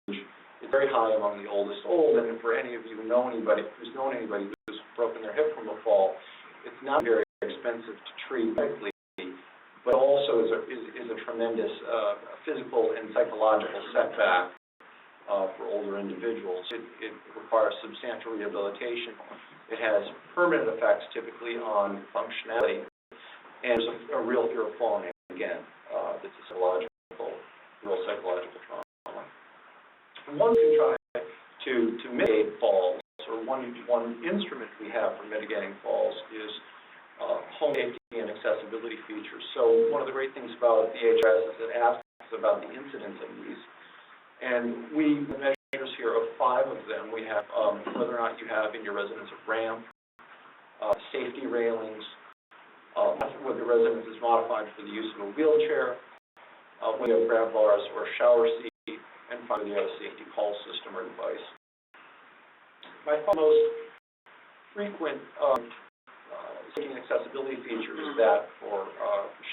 It's very high among the oldest old, and for any of you who's known anybody who's broken their hip from a fall, it's not very expensive to treat medically, but also is a tremendous physical and psychological setback for older individuals. It requires substantial rehabilitation. It has permanent effects typically on functionality, and there's a real fear of falling again. That's a real psychological trauma. One can try to mitigate falls, or one instrument we have for mitigating falls is home safety and accessibility features. So one of the great things about the HRS is it asks about the incidence of these. And we have measures here of 5 of them. We have whether or not you have in your residence a ramp, safety railings, whether the residence is modified for the use of a wheelchair, when you have grab bars or a shower seat, and finally you have a safety call system or device. My most frequent safety and accessibility feature is that for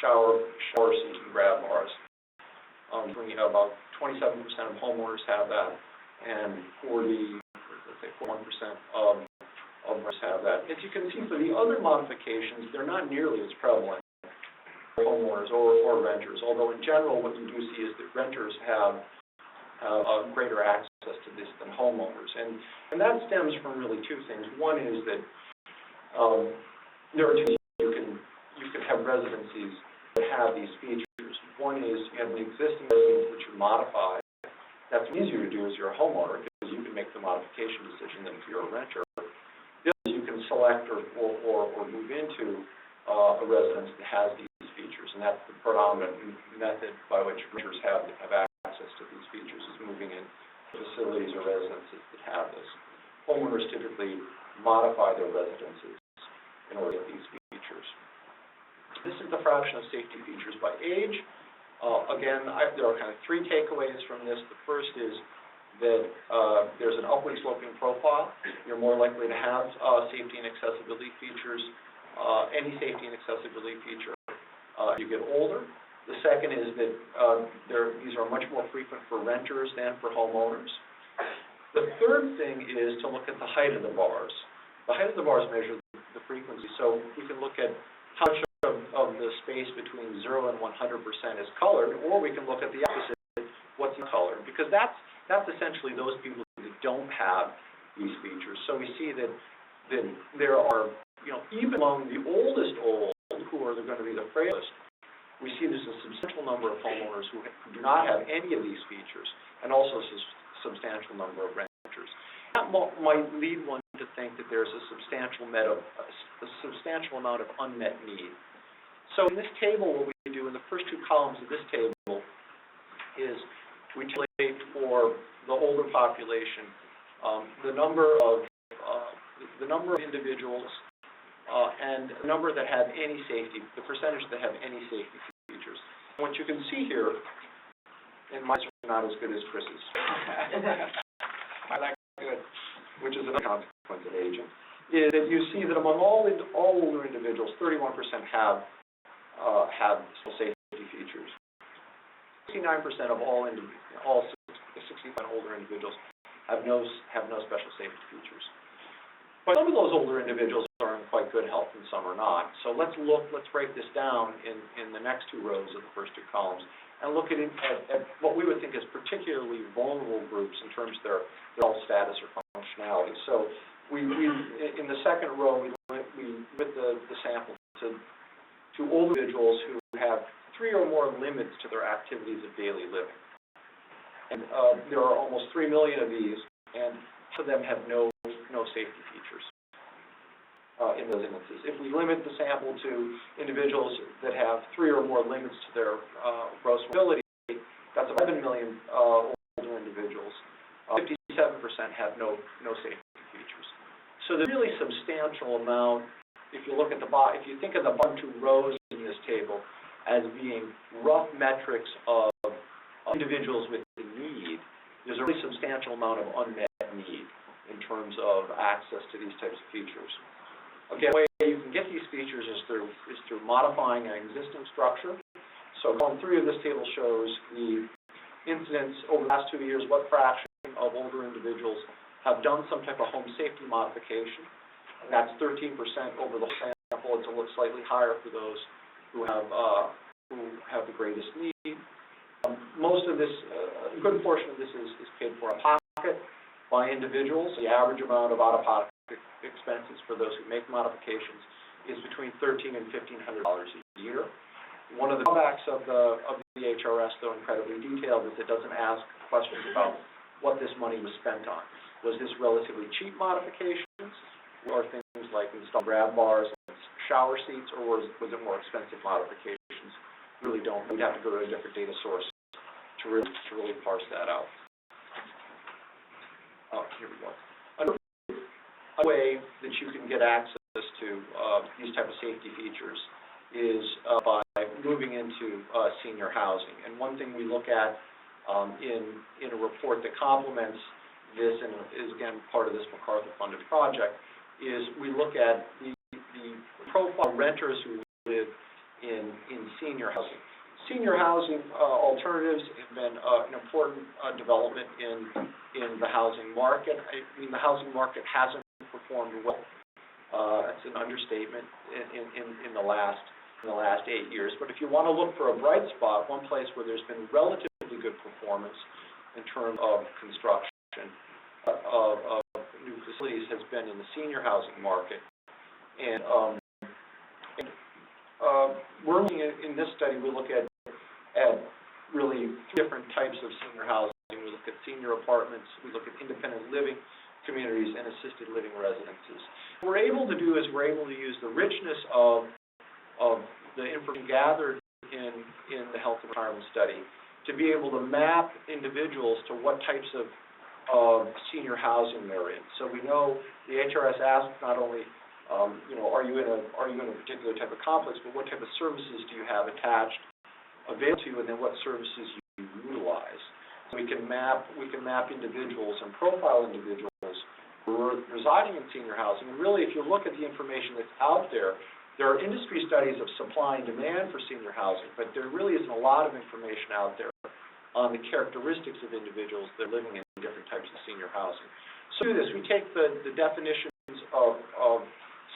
shower seats and grab bars. We have about 27% of homeowners have that, and 41% of owners have that. As you can see, for the other modifications, they're not nearly as prevalent for homeowners or renters, although in general what you do see is that renters have greater access to this than homeowners. And that stems from really 2 things. One is that there are 2 things you can have residencies that have these features. One is you have an existing residence that you modify. That's easier to do as you're a homeowner because you can make the modification decision than if you're a renter. The other is you can select or move into a residence that has these features, and that's the predominant method by which renters have access to these features, is moving in facilities or residences that have this. Homeowners typically modify their residences in order to get these features. This is the fraction of safety features by age. Again, there are kind of 3 takeaways from this. The first is that there's an upward sloping profile. You're more likely to have safety and accessibility features, any safety and accessibility feature. You get older. The second is that these are much more frequent for renters than for homeowners. The third thing is to look at the height of the bars. The height of the bars measure the frequency, so we can look at how much of the space between 0 and 100% is colored, or we can look at the opposite, what's colored, because that's essentially those people that don't have these features. So we see that there are, even among the oldest who are going to be the frailest, we see there's a substantial number of homeowners who do not have any of these features, and also a substantial number of renters. That might lead one to think that there's a substantial amount of unmet need. So in this table, what we do in the first 2 columns of this table is we calculate for the older population the number of individuals and the number that have any safety, the percentage that have any safety features. And what you can see here, and mine are not as good as Chris's. I like good, which is another consequence of aging, is that you see that among all older individuals, 31% have safety features. 69% of all 65 and older individuals have no special safety features. But some of those older individuals are in quite good health and some are not. So let's break this down in the next 2 rows of the first 2 columns and look at what we would think is particularly vulnerable groups in terms of their health status or functionality. So we in the second row, we limit the sample to older individuals who have 3 or more limits to their activities of daily living. And there are almost 3 million of these, and most of them have no safety features in those instances. If we limit the sample to individuals that have 3 or more limits to their gross mobility, that's 11 million older individuals. 57% have no safety features. So there's really substantial amount. If you look at if you think of the bottom 2 rows in this table as being rough metrics of individuals with need, there's a really substantial amount of unmet need in terms of access to these types of features. Again, the way you can get these features is through modifying an existing structure. So column 3 of this table shows the incidence over the last 2 years, what fraction of older individuals have done some type of home safety modification. That's 13% over the whole sample. It's a little slightly higher for those who have the greatest need. most of this, a good portion of this is paid for out of pocket by individuals. The average amount of out-of-pocket expenses for those who make modifications is between $1,300 and $1,500 a year. One of the drawbacks of the HRS, though incredibly detailed, is it doesn't ask questions about what this money was spent on. Was this relatively cheap modifications, or things like installing grab bars and shower seats, or was it more expensive modifications? We really don't. We'd have to go to a different data source to really parse that out. Oh, here we go. Another way that you can get access to these type of safety features is by moving into senior housing. And one thing we look at in a report that complements this and is again part of this MacArthur-funded project is we look at the profile of renters who live in senior housing. Senior housing alternatives have been an important development in the housing market. I mean, the housing market hasn't performed well. That's an understatement in the last 8 years. But if you want to look for a bright spot, one place where there's been relatively good performance in terms of construction of new facilities has been in the senior housing market. And we're looking at, in this study, we look at really 3 different types of senior housing. We look at senior apartments, we look at independent living communities, and assisted living residences. What we're able to do is we're able to use the richness of the information gathered in the health and retirement study to be able to map individuals to what types of senior housing they're in. So we know the HRS asks not only are you in a particular type of complex, but what type of services do you have attached available to you, and then what services you utilize. So we can map individuals and profile individuals who are residing in senior housing. And really, if you look at the information that's out there are industry studies of supply and demand for senior housing, but there really isn't a lot of information out there on the characteristics of individuals that are living in different types of senior housing. So do this. We take the definitions of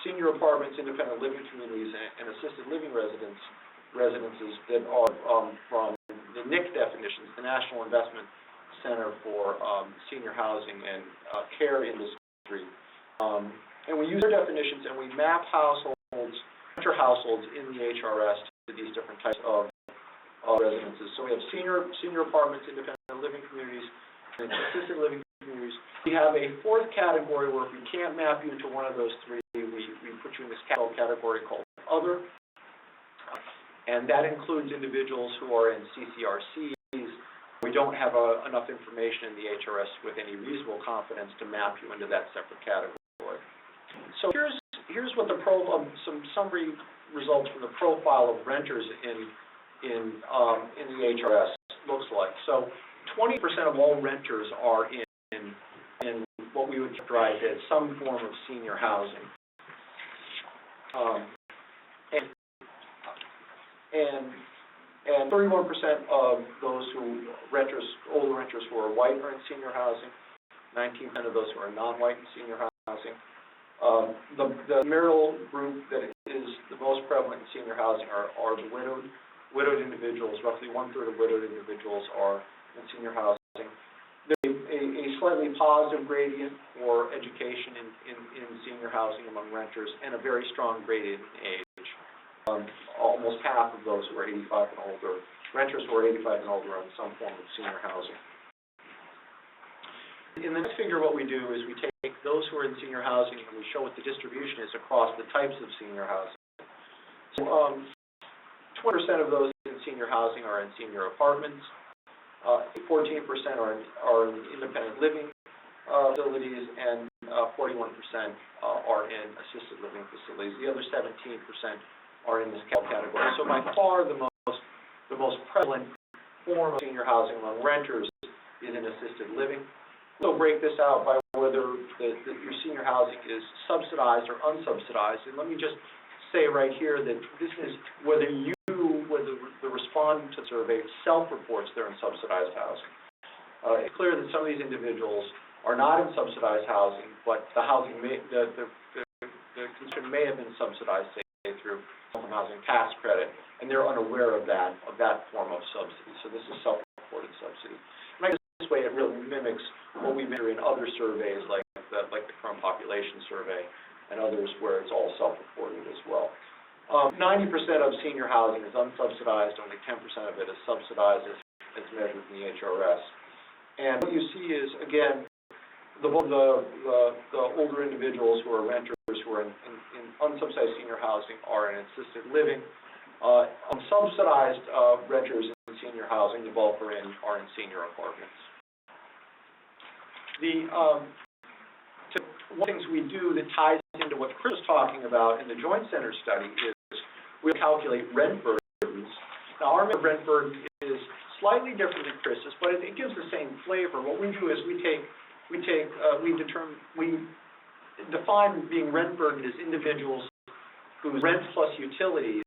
senior apartments, independent living communities, and assisted living residences that are from the NIC definitions, the National Investment Center for Senior Housing and Care Industry. And we use their definitions and we map renter households in the HRS to these different types of residences. So we have senior apartments, independent living communities, and assisted living communities. We have a 4th category where if we can't map you into one of those 3, we put you in this category called other. And that includes individuals who are in CCRCs. We don't have enough information in the HRS with any reasonable confidence to map you into that separate category. So here's what some summary results from the profile of renters in the HRS looks like. So 20% of all renters are in what we would characterize as some form of senior housing. And 31% of those older renters who are white are in senior housing. 19% of those who are non-white in senior housing. The marital group that is the most prevalent in senior housing are the widowed individuals. Roughly 1/3 of widowed individuals are in senior housing. There's a slightly positive gradient for education in senior housing among renters, and a very strong gradient in age. Almost half of those who are 85 and older, renters who are 85 and older, are in some form of senior housing. In the next figure, what we do is we take those who are in senior housing and we show what the distribution is across the types of senior housing. So 20% of those in senior housing are in senior apartments. 14% are in independent living facilities, and 41% are in assisted living facilities. The other 17% are in this category. So by far the most prevalent form of senior housing among renters is in assisted living. We'll break this out by whether your senior housing is subsidized or unsubsidized. And let me just say right here that this is whether the respondent to the survey self-reports they're in subsidized housing. It's clear that some of these individuals are not in subsidized housing, but the construction may have been subsidized, say, through home housing tax credit, and they're unaware of that form of subsidy. So this is self-reported. self-reported subsidy. And I guess this way it really mimics what we measure in other surveys like the current population survey and others where it's all self-reported as well. 90% of senior housing is unsubsidized, only 10% of it is subsidized as measured in the HRS. And what you see is, again, the older individuals who are renters who are in unsubsidized senior housing are in assisted living. Unsubsidized renters in senior housing, the bulk are in senior apartments. One of the things we do that ties into what Chris was talking about in the Joint Center study is we calculate rent burdens. Now, our rent burden is slightly different than Chris's, but it gives the same flavor. What we do is we define being rent burdened as individuals whose rent plus utilities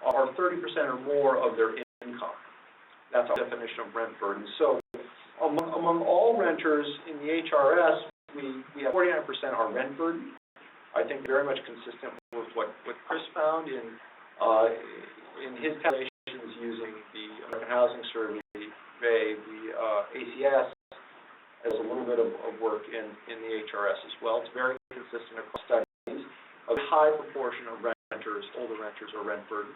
are 30% or more of their income. That's our definition of rent burden. So among all renters in the HRS, we have 49% are rent burden. I think very much consistent with what Chris found in his calculations using the American Housing Survey, the ACS, as a little bit of work in the HRS as well. It's very consistent across studies. A high proportion of renters, older renters, are rent burdened.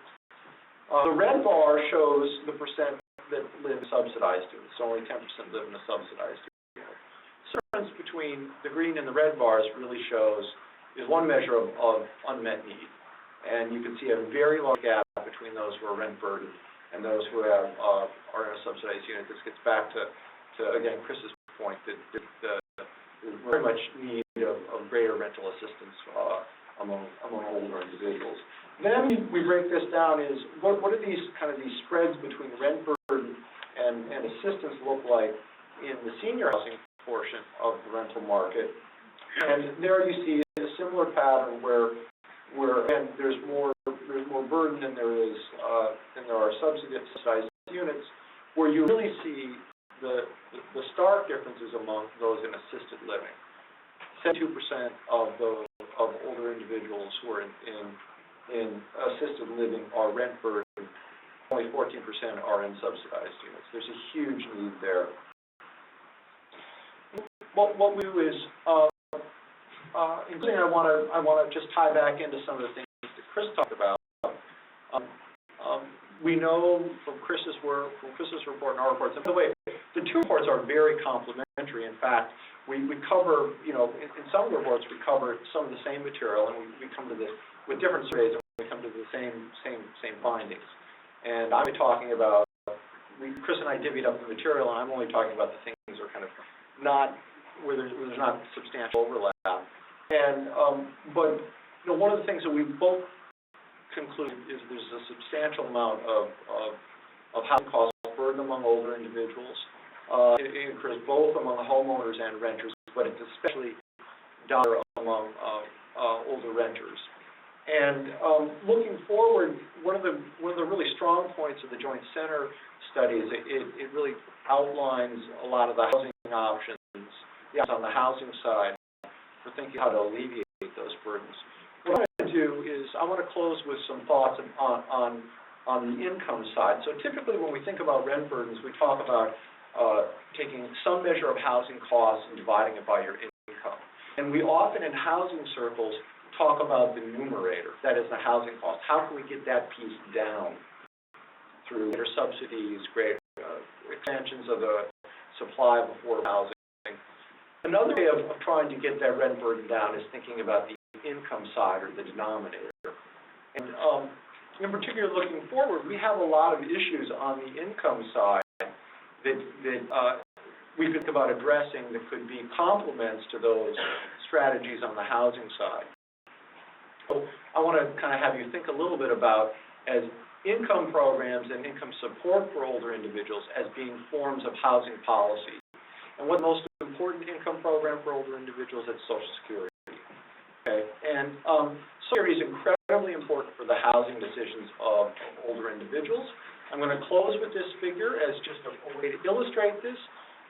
The red bar shows the percent that live in subsidized units. So only 10% live in a subsidized unit. The difference between the green and the red bars really is one measure of unmet need. And you can see a very large gap between those who are rent burdened and those who are in a subsidized unit. This gets back to again, Chris's point that there's very much need of greater rental assistance among older individuals. Then we break this down is what are these spreads between rent burden and assistance look like in the senior housing portion of the rental market. And there you see a similar pattern where again there's more burden than there are subsidized units, where you really see the stark differences among those in assisted living. 72% of older individuals who are in assisted living are rent burdened. Only 14% are in subsidized units. There's a huge need there. What we do is, including I want to just tie back into some of the things that Chris talked about. We know from Chris's work, from Chris's report and our reports, and by the way, the two reports are very complementary. In fact, we cover, in some reports we cover some of the same material, and we come to this with different surveys, and we come to the same findings. And I'm talking about, Chris and I divvied up the material, and I'm only talking about the things that are kind of not where there's not substantial overlap. And but one of the things that we both conclude is there's a substantial amount of housing cost burden among older individuals. It occurs both among homeowners and renters, but it's especially dire among older renters. And looking forward, one of the really strong points of the Joint Center study is it really outlines a lot of the housing options on the housing side for thinking how to alleviate those burdens. What I want to do is I want to close with some thoughts on the income side. So typically when we think about rent burdens, we talk about taking some measure of housing costs and dividing it by your income. And we often in housing circles talk about the numerator, that is the housing cost. How can we get that piece down through greater subsidies, greater expansions of the supply of affordable housing? Another way of trying to get that rent burden down is thinking about the income side or the denominator. And in particular, looking forward, we have a lot of issues on the income side that we think about addressing that could be complements to those strategies on the housing side. So I want to kind of have you think a little bit about as income programs and income support for older individuals as being forms of housing policy. And what the most important income program for older individuals is Social Security. Okay, and Social Security is incredibly important for the housing decisions of older individuals. I'm going to close with this figure as just a way to illustrate this.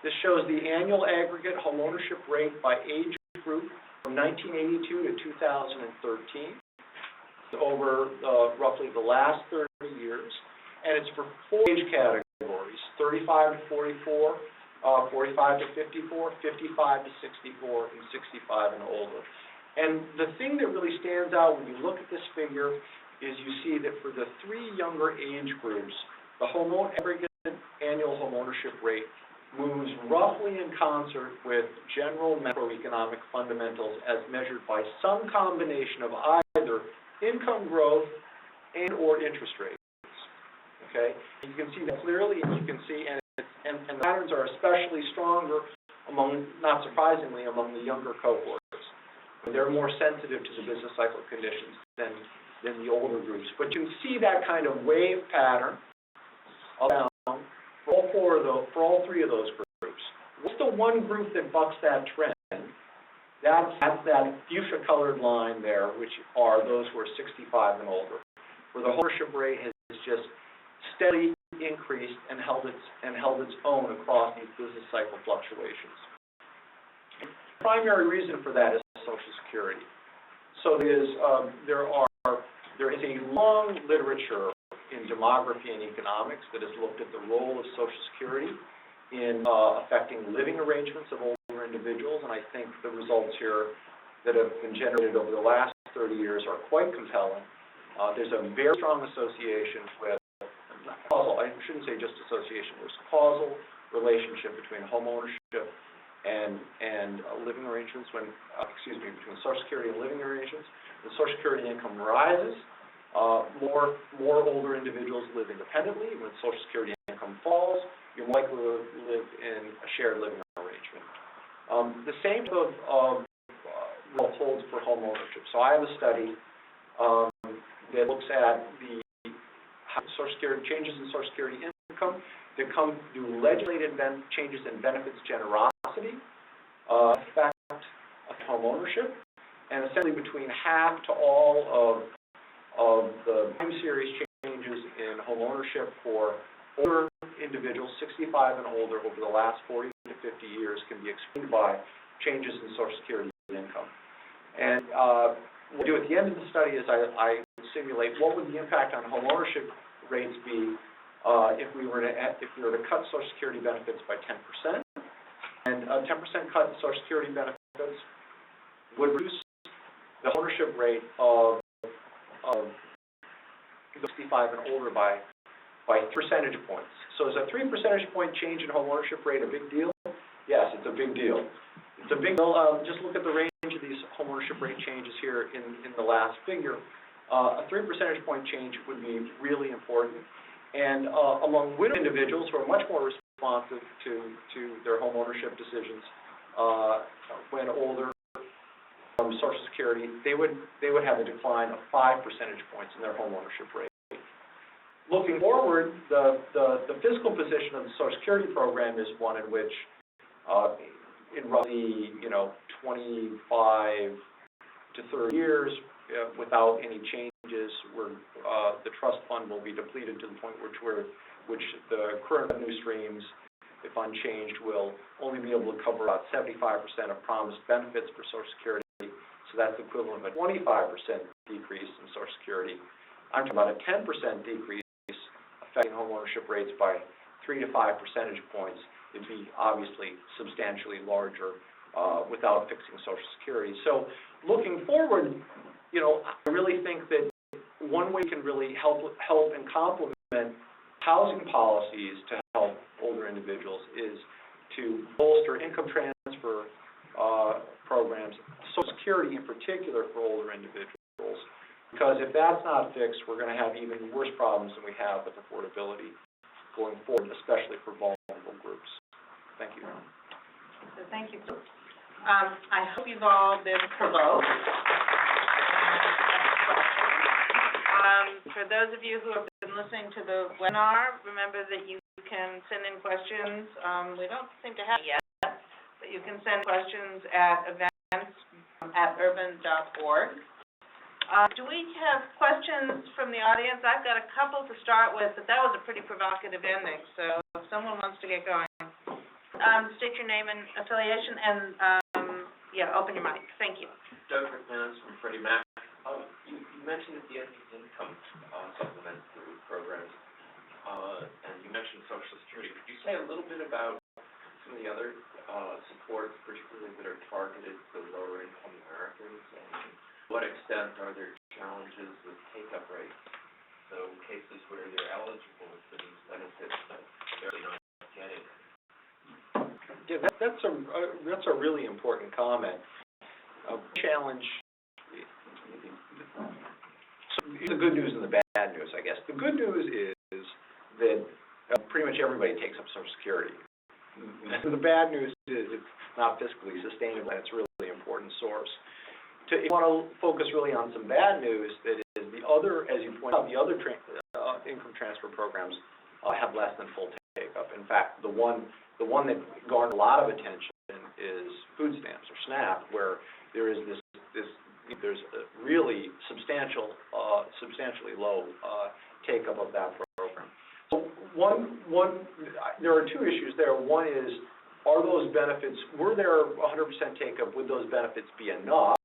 This shows the annual aggregate homeownership rate by age group from 1982 to 2013 over roughly the last 30 years, and it's for 4 age categories. categories, 35 to 44, 45 to 54, 55 to 64, and 65 and older. And the thing that really stands out when you look at this figure is you see that for the three younger age groups, the aggregate annual homeownership rate moves roughly in concert with general macroeconomic fundamentals as measured by some combination of either income growth and or interest rates. Okay? You can see that clearly, and you can see, and the patterns are especially stronger among, not surprisingly, among the younger cohorts. They're more sensitive to the business cycle conditions than the older groups. But you can see that kind of wave pattern down for all three of those groups. What's the one group that bucks that trend? That's that fuchsia-colored line there, which are those who are 65 and older, where the homeownership rate has just steadily increased and held its own across these business cycle fluctuations. The primary reason for that is Social Security. So there is a long literature in demography and economics that has looked at the role of Social Security in affecting living arrangements of older individuals, and I think the results here that have been generated over the last 30 years are quite compelling. There's a very strong association with causal, I shouldn't say just association, there's causal relationship between homeownership and living arrangements between Social Security and living arrangements. When Social Security income rises, more older individuals live independently. When Social Security income falls, you're more likely to live in a shared living arrangement. The same type of rule holds for home ownership. So I have a study that looks at the Social Security changes in Social Security income that come through legislated changes in benefits generosity, effect of home ownership, and essentially between half to all of the time series changes in home ownership for older individuals, 65 and older, over the last 40 to 50 years can be explained by changes in Social Security income. And what we do at the end of the study is I simulate what would the impact on home ownership rates be if we were to cut Social Security benefits by 10%, and a 10% cut in Social Security benefits would reduce the ownership rate of 65 and older by 3 percentage points. So is a 3 percentage point change in home ownership rate a big deal? Yes, it's a big deal. It's a big deal. Just look at the range of these home ownership rate changes here in the last figure. A 3 percentage point change would be really important. And among widow individuals who are much more responsive to their home ownership decisions when older from Social Security, they would have a decline of 5 percentage points in their home ownership rate. Looking forward, the fiscal position of the Social Security program is one in which in roughly 25 to 30 years, without any changes, where the trust fund will be depleted to the point which the current revenue streams, if unchanged, will only be able to cover about 75% of promised benefits for Social Security. So that's equivalent of a 25% decrease in Social Security. I'm talking about a 10% decrease affecting home ownership rates by 3 to 5 percentage points. It'd be obviously substantially larger without fixing Social Security. So looking forward, I really think that one way we can really help and complement housing policies to help older individuals is to bolster income transfer programs, Social Security in particular for older individuals, because if that's not fixed, we're going to have even worse problems than we have with affordability going forward, especially for vulnerable groups. Thank you. So thank you. I hope you've all been provoked. For those of you who have been listening to the webinar, remember that you can send in questions. We don't seem to have it yet, but you can send questions at events@urban.org. Do we have questions from the audience? I've got a couple to start with, but that was a pretty provocative ending, so if someone wants to get going. State your name and affiliation, and open your mic. Thank you. Doug McManus from Freddie Mac. You mentioned that the income supplement through programs. and you mentioned Social Security. Could you say a little bit about some of the other supports, particularly that are targeted to lower-income Americans, and to what extent are there challenges with take-up rates? So cases where they're eligible for these benefits but they're not getting it. Yeah, that's a really important comment. Challenge. So the good news and the bad news, I guess. The good news is that pretty much everybody takes up Social Security. The bad news is it's not fiscally sustainable, and it's a really important source. If you want to focus really on some bad news, that is the other, as you point out, the other income transfer programs have less than full take-up. In fact, the one that garnered a lot of attention is food stamps, or SNAP, where there is there's a really substantially low take-up of that program. So there are two issues there. One is, are those benefits, were there 100% take-up, would those benefits be enough?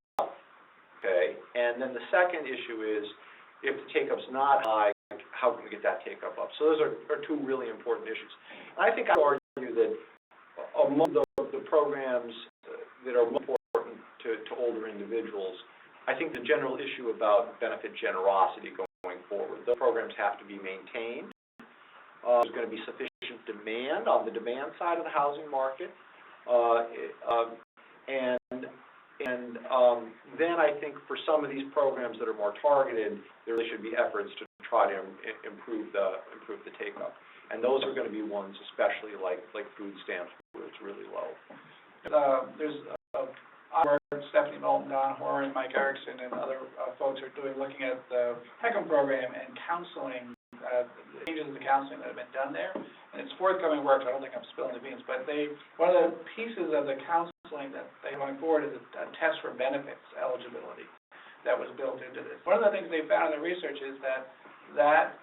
Okay, and then the second issue is, if the take-up's not high, how can we get that take-up up? So those are two really important issues. And I think I would argue that among the programs that are important to older individuals, I think the general issue about benefit generosity going forward, the programs have to be maintained. There's going to be sufficient demand on the demand side of the housing market, then I think for some of these programs that are more targeted, there really should be efforts to try to improve the take-up, and those are going to be ones, especially like food stamps, where it's really low. There's work Stephanie Moulton, Don Horan, Mike Erickson, and other folks are doing, looking at the HECM program and counseling, changes in the counseling that have been done there. And it's forthcoming work, so I don't think I'm spilling the beans, but one of the pieces of the counseling that they're going forward is a test for benefits eligibility that was built into this. One of the things they found in their research is that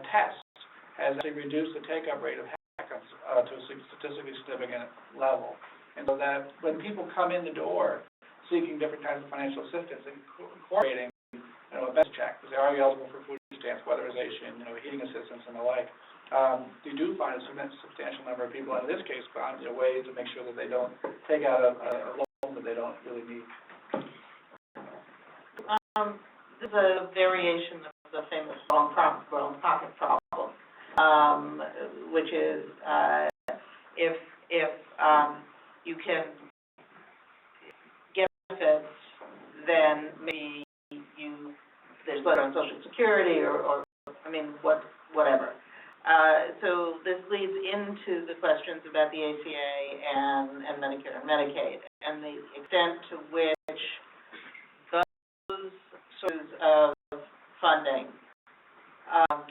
test has actually reduced the take-up rate of HECM to a statistically significant level. And so that when people come in the door seeking different kinds of financial assistance, incorporating a benefits check, because they are eligible for food stamps, weatherization, heating assistance, and the like, you do find a substantial number of people, in this case, found ways to make sure that they don't take out a loan that they don't really need. This is a variation of the famous wrong pocket problem, which is if you can get benefits, then maybe there's less on Social Security or whatever. So this leads into the questions about the ACA and Medicare and Medicaid, and the extent to which those sorts of funding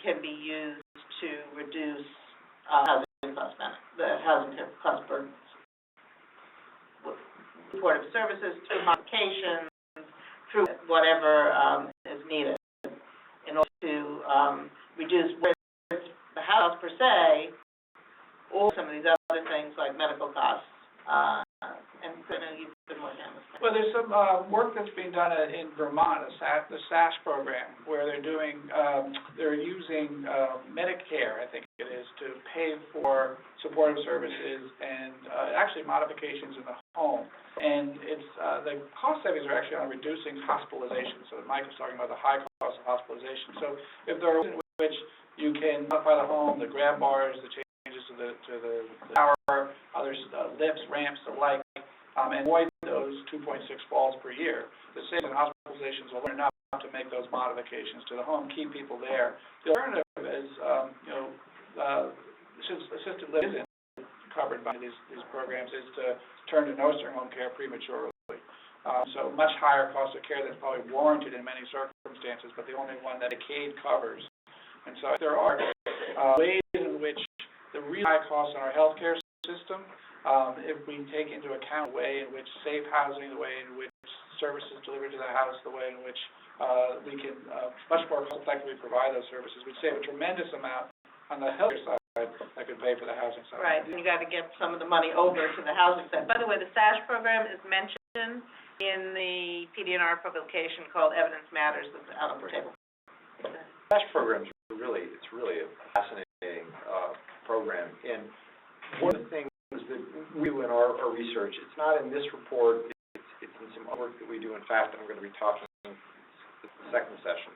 can be used to reduce the housing cost burdens. Supportive services, through modifications, through whatever is needed in order to reduce the house per se, or some of these other things like medical costs. And you've been working on this. Well, there's some work that's being done in Vermont, the SASH program, where they're using Medicare, I think it is, to pay for supportive services and actually modifications in the home. And it's the cost savings are actually on reducing hospitalization. So Mike was talking about the high cost of hospitalization. So if there are ways in which you can modify the home, the grab bars, the changes to the tower, other lifts, ramps, the like, and avoid those 2.6 falls per year, the savings and hospitalizations will learn enough to make those modifications to the home, keep people there. The alternative is, since assisted living isn't covered by these programs, is to turn to nursing home care prematurely. So much higher cost of care that's probably warranted in many circumstances, but the only one that Medicaid covers. And so there are ways in which the really high costs in our healthcare system, if we take into account the way in which safe housing, the way in which services delivered to the house, the way in which we can much more effectively provide those services, we'd save a tremendous amount on the healthcare side that could pay for the housing side. Right, and you got to get some of the money over to the housing side. By the way, the SASH program is mentioned in the PD&R publication called Evidence Matters that's out on the table. SASH programs it's really a fascinating program. And one of the things that we do in our research, it's not in this report, it's in some other work that we do. In fact, I'm going to be talking in the second session.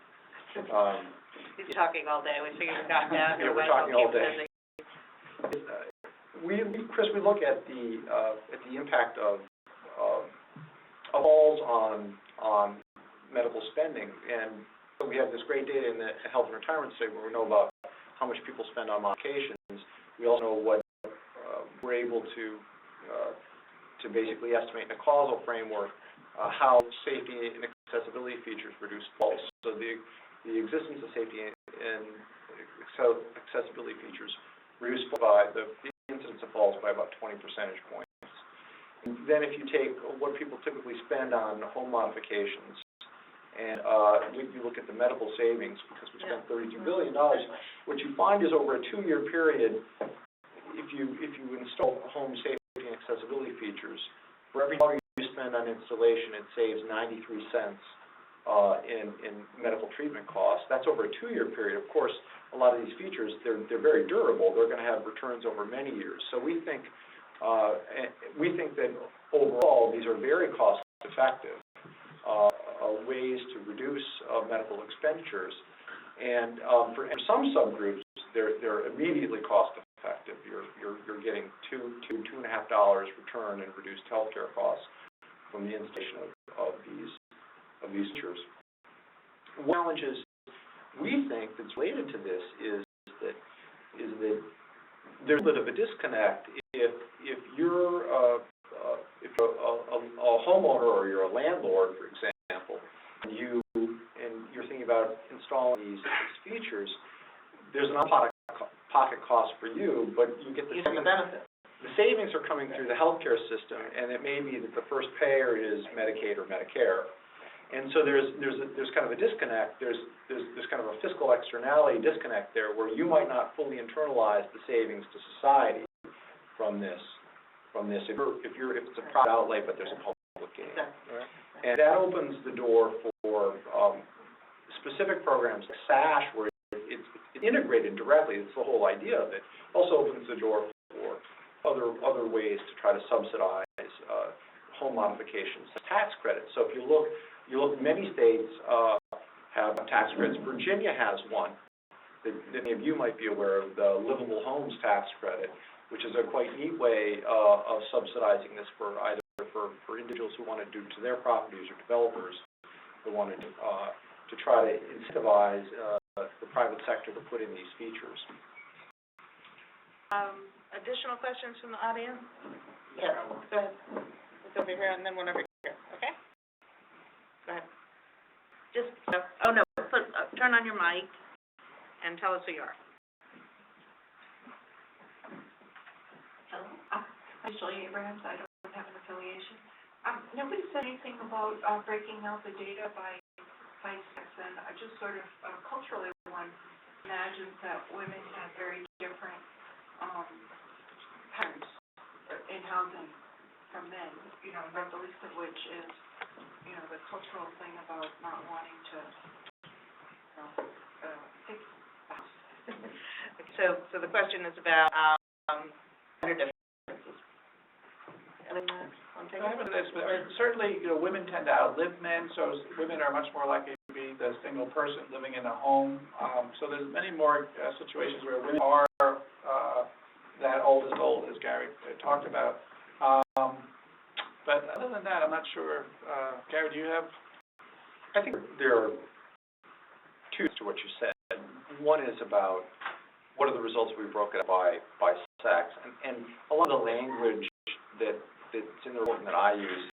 He's talking all day. We figured we got down. Yeah, we're talking all day. Chris, we look at the impact of falls on medical spending, and we have this great data in the health and retirement study where we know about how much people spend on medications. We also know what we're able to basically estimate in a causal framework how safety and accessibility features reduce falls. So the existence of safety and accessibility features reduce by the incidence of falls by about 20 percentage points. And then if you take what people typically spend on home modifications, and you look at the medical savings, because we spent $32 billion, what you find is over a 2-year period, if you install home safety and accessibility features, for every dollar you spend on installation, it saves 93 cents in medical treatment costs. That's over a 2-year period. Of course, a lot of these features, they're very durable. They're going to have returns over many years. So we think that overall these are very cost-effective ways to reduce medical expenditures. And for some subgroups, they're immediately cost-effective. You're getting $2.5 return in reduced healthcare costs from the installation of these features. One challenge is we think that's related to this is that there's a bit of a disconnect if you're a homeowner or you're a landlord, for example, and you're thinking about installing these features. There's an out-of-pocket cost for you, but you get the benefit. The savings are coming through the healthcare system, and it may be that the first payer is Medicaid or Medicare. And so there's kind of a disconnect. There's kind of a fiscal externality disconnect there, where you might not fully internalize the savings to society from this. If it's a private outlay, but there's a public gain. Right? And that opens the door for specific programs like SASH, where it's integrated directly. It's the whole idea of it. Also opens the door for other ways to try to subsidize home modifications, tax credits. So if you look, many states have tax credits. Virginia has one that many of you might be aware of, the Livable Homes Tax Credit, which is a quite neat way of subsidizing this for individuals who want to do to their properties, or developers who want to try to incentivize the private sector to put in these features. Additional questions from the audience? Yes, go ahead. It's over here and then one over here, okay? Go ahead. Just, turn on your mic and tell us who you are. Hello, I'm Julie Abrahams. I don't have an affiliation. Nobody said anything about breaking out the data by sex, and I just sort of culturally one imagines that women have very different patterns in housing from men, not the least of which is, the cultural thing about not wanting to, fix the house. So the question is about gender differences. Certainly, women tend to outlive men, so women are much more likely to be the single person living in a home. So there's many more situations where women are that oldest old, as Gary talked about. But other than that, I'm not sure. Gary, do you have? I think there are two to what you said. One is about what are the results we broke it by sex, and a lot of the language that's in the report that I use,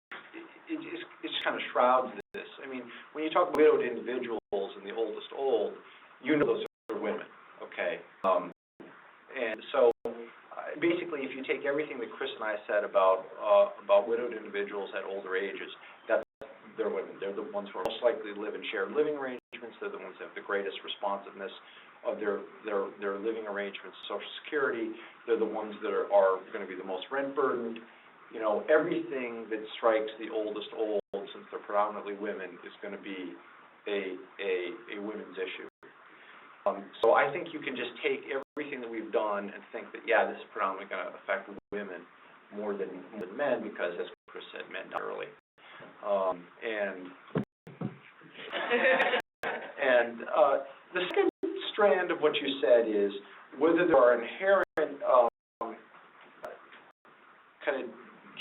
it just kind of shrouds this. I mean, when you talk about widowed individuals and the oldest old, those are women, okay? And so basically, if you take everything that Chris and I said about widowed individuals at older ages, they're women. They're the ones who are most likely to live in shared living arrangements. They're the ones that have the greatest responsiveness of their living arrangements, Social Security. They're the ones that are going to be the most rent burdened. Everything that strikes the oldest old, since they're predominantly women, is going to be a women's issue. So I think you can just take everything that we've done and think that, yeah, this is predominantly going to affect women more than men because, as Chris said, men die early. The second strand of what you said is whether there are inherent kind of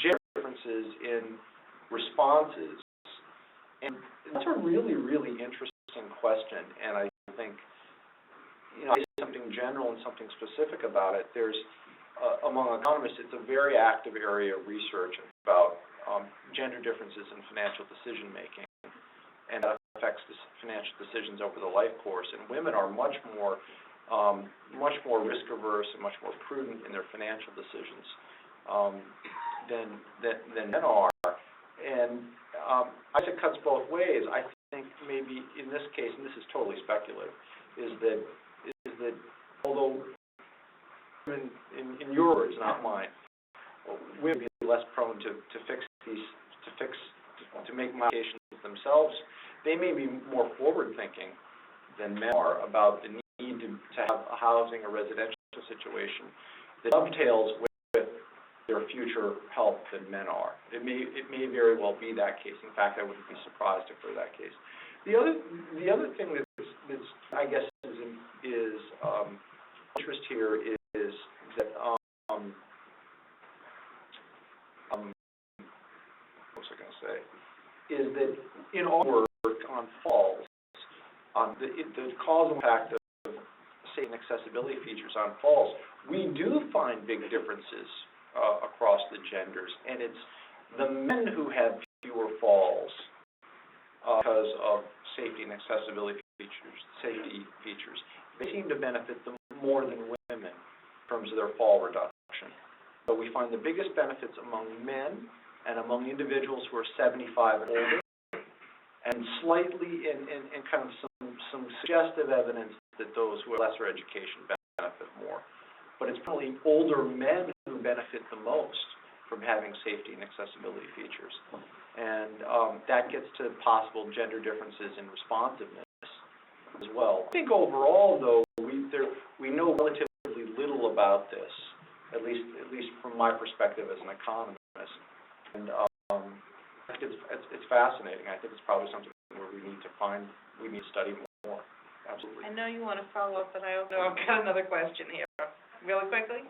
gender differences in responses. And that's a really, really interesting question, and I think, something general and something specific about it. There's, among economists, it's a very active area of research about gender differences in financial decision-making, and that affects financial decisions over the life course. And women are much more risk-averse and much more prudent in their financial decisions than men are. And I guess it cuts both ways. I think maybe in this case, and this is totally speculative, is that although women, in your words, not mine, women be less prone to make modifications themselves, they may be more forward-thinking than men are about the need to have a housing or residential situation that dovetails with their future health than men are. It may very well be that case. In fact, I wouldn't be surprised if it were that case. The other thing that's I guess is interest here is that what was I going to say? Is that in our work on falls, the causal impact of safety and accessibility features on falls, we do find big differences across the genders, and it's the men who have fewer falls because of safety and accessibility features. They seem to benefit them more than women in terms of their fall reduction. But we find the biggest benefits among men and among individuals who are 75 and older, and slightly in kind of some suggestive evidence that those who have lesser education benefit more. But it's probably older men who benefit the most from having safety and accessibility features. And that gets to possible gender differences in responsiveness as well. I think overall, though, we know relatively little about this, at least from my perspective as an economist. And I think it's fascinating. I think it's probably something where we need to study more. Absolutely. I know you want to follow up, but I've got another question here. Really quickly?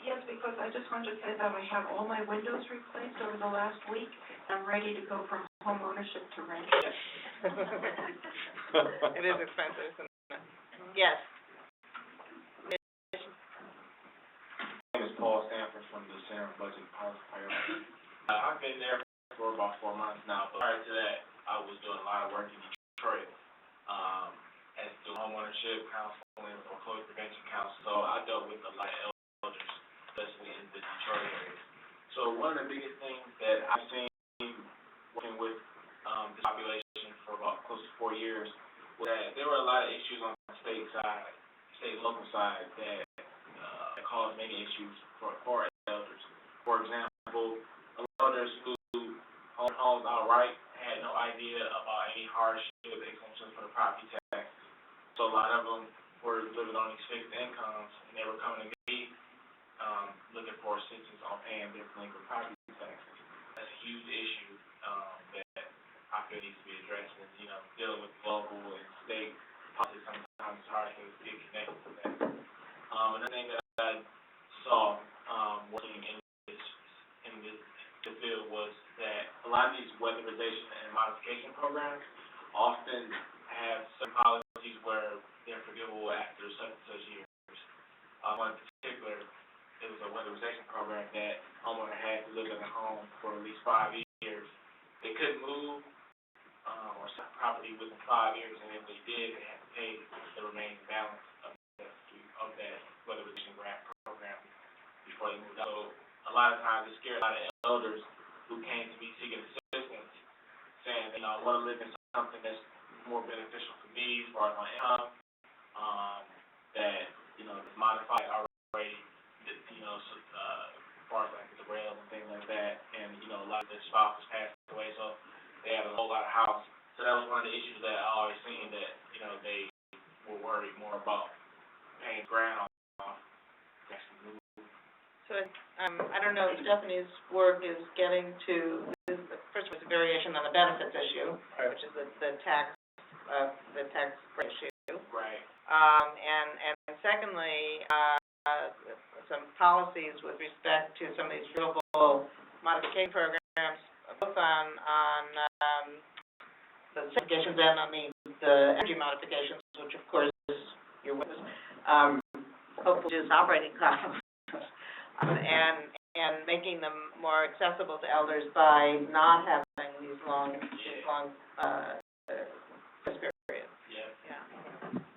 Yes, because I just wanted to say that I have all my windows replaced over the last week. I'm ready to go from home ownership to rent. It is expensive, isn't it? Yes. My name is Paul Stanford from the Center for Budget Policy Priorities. I've been there for about 4 months now, but prior to that, I was doing a lot of work in Detroit as the homeownership counseling, foreclosure prevention counsel. So I dealt with a lot of elders, especially in the Detroit area. So one of the biggest things that I've seen working with this population for about close to 4 years was that there were a lot of issues on the state and local side that caused many issues for elders. For example, elders who own homes outright had no idea about any hardship exemptions for the property tax. So a lot of them were living on these fixed incomes, and they were coming to me looking for assistance on paying their delinquent property taxes. That's a huge issue that I feel needs to be addressed. And dealing with local and state politics sometimes it's hard to get connected to that. Another thing that I saw working in the field was that a lot of these weatherization and modification programs often have some policies where they're forgivable after such and such years. One in particular, it was a weatherization program that homeowner had to live in a home for at least 5 years. They couldn't move or sell property within 5 years, and if they did, they had to pay the remaining balance of that weatherization grant program before they moved out. So a lot of times it scared a lot of elders who came to me seeking assistance, saying, I want to live in something that's more beneficial for me as far as my income, that, is modified already, as far as like the rails and things like that, and, a lot of their spouses passed away, so they had a whole lot of house. So that was one of the issues that I always seen, that, they we're worried more about paying grant off. So, I don't know, Stephanie's work is getting to, first of all, it's a variation on the benefits issue, Right. which is the tax issue. Right. And secondly, some policies with respect to some of these renewable modification programs, both on the certifications and on the energy modifications, which of course you're with, hopefully reduce operating costs, and making them more accessible to elders by not having these long periods. Yeah. Yeah.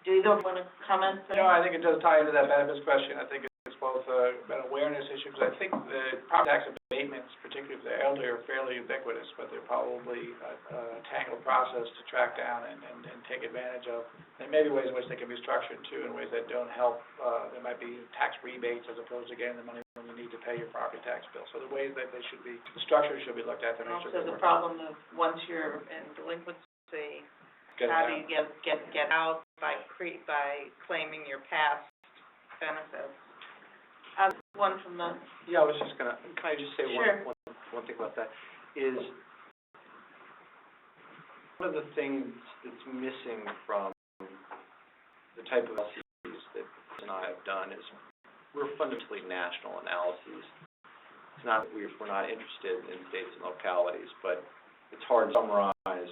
Do you want to comment? I think it does tie into that benefits question. I think it's both an awareness issue, because I think the property tax abatements, particularly for the elderly, are fairly ubiquitous, but they're probably a tangled process to track down and take advantage of. There may be ways in which they can be structured, too, in ways that don't help. There might be tax rebates as opposed to getting the money when you need to pay your property tax bill. So the ways that they should be, the structure should be looked at to make sure Also, they the work. problem of once you're in delinquency, Get it how out. do you get out by claiming your past benefits? One from the, Yeah, I was just gonna, can I just say Sure. one thing about that, is one of the things that's missing from the type of analyses that Chris and I have done is we're fundamentally national analyses. It's not that we're not interested in states and localities, but it's hard to summarize,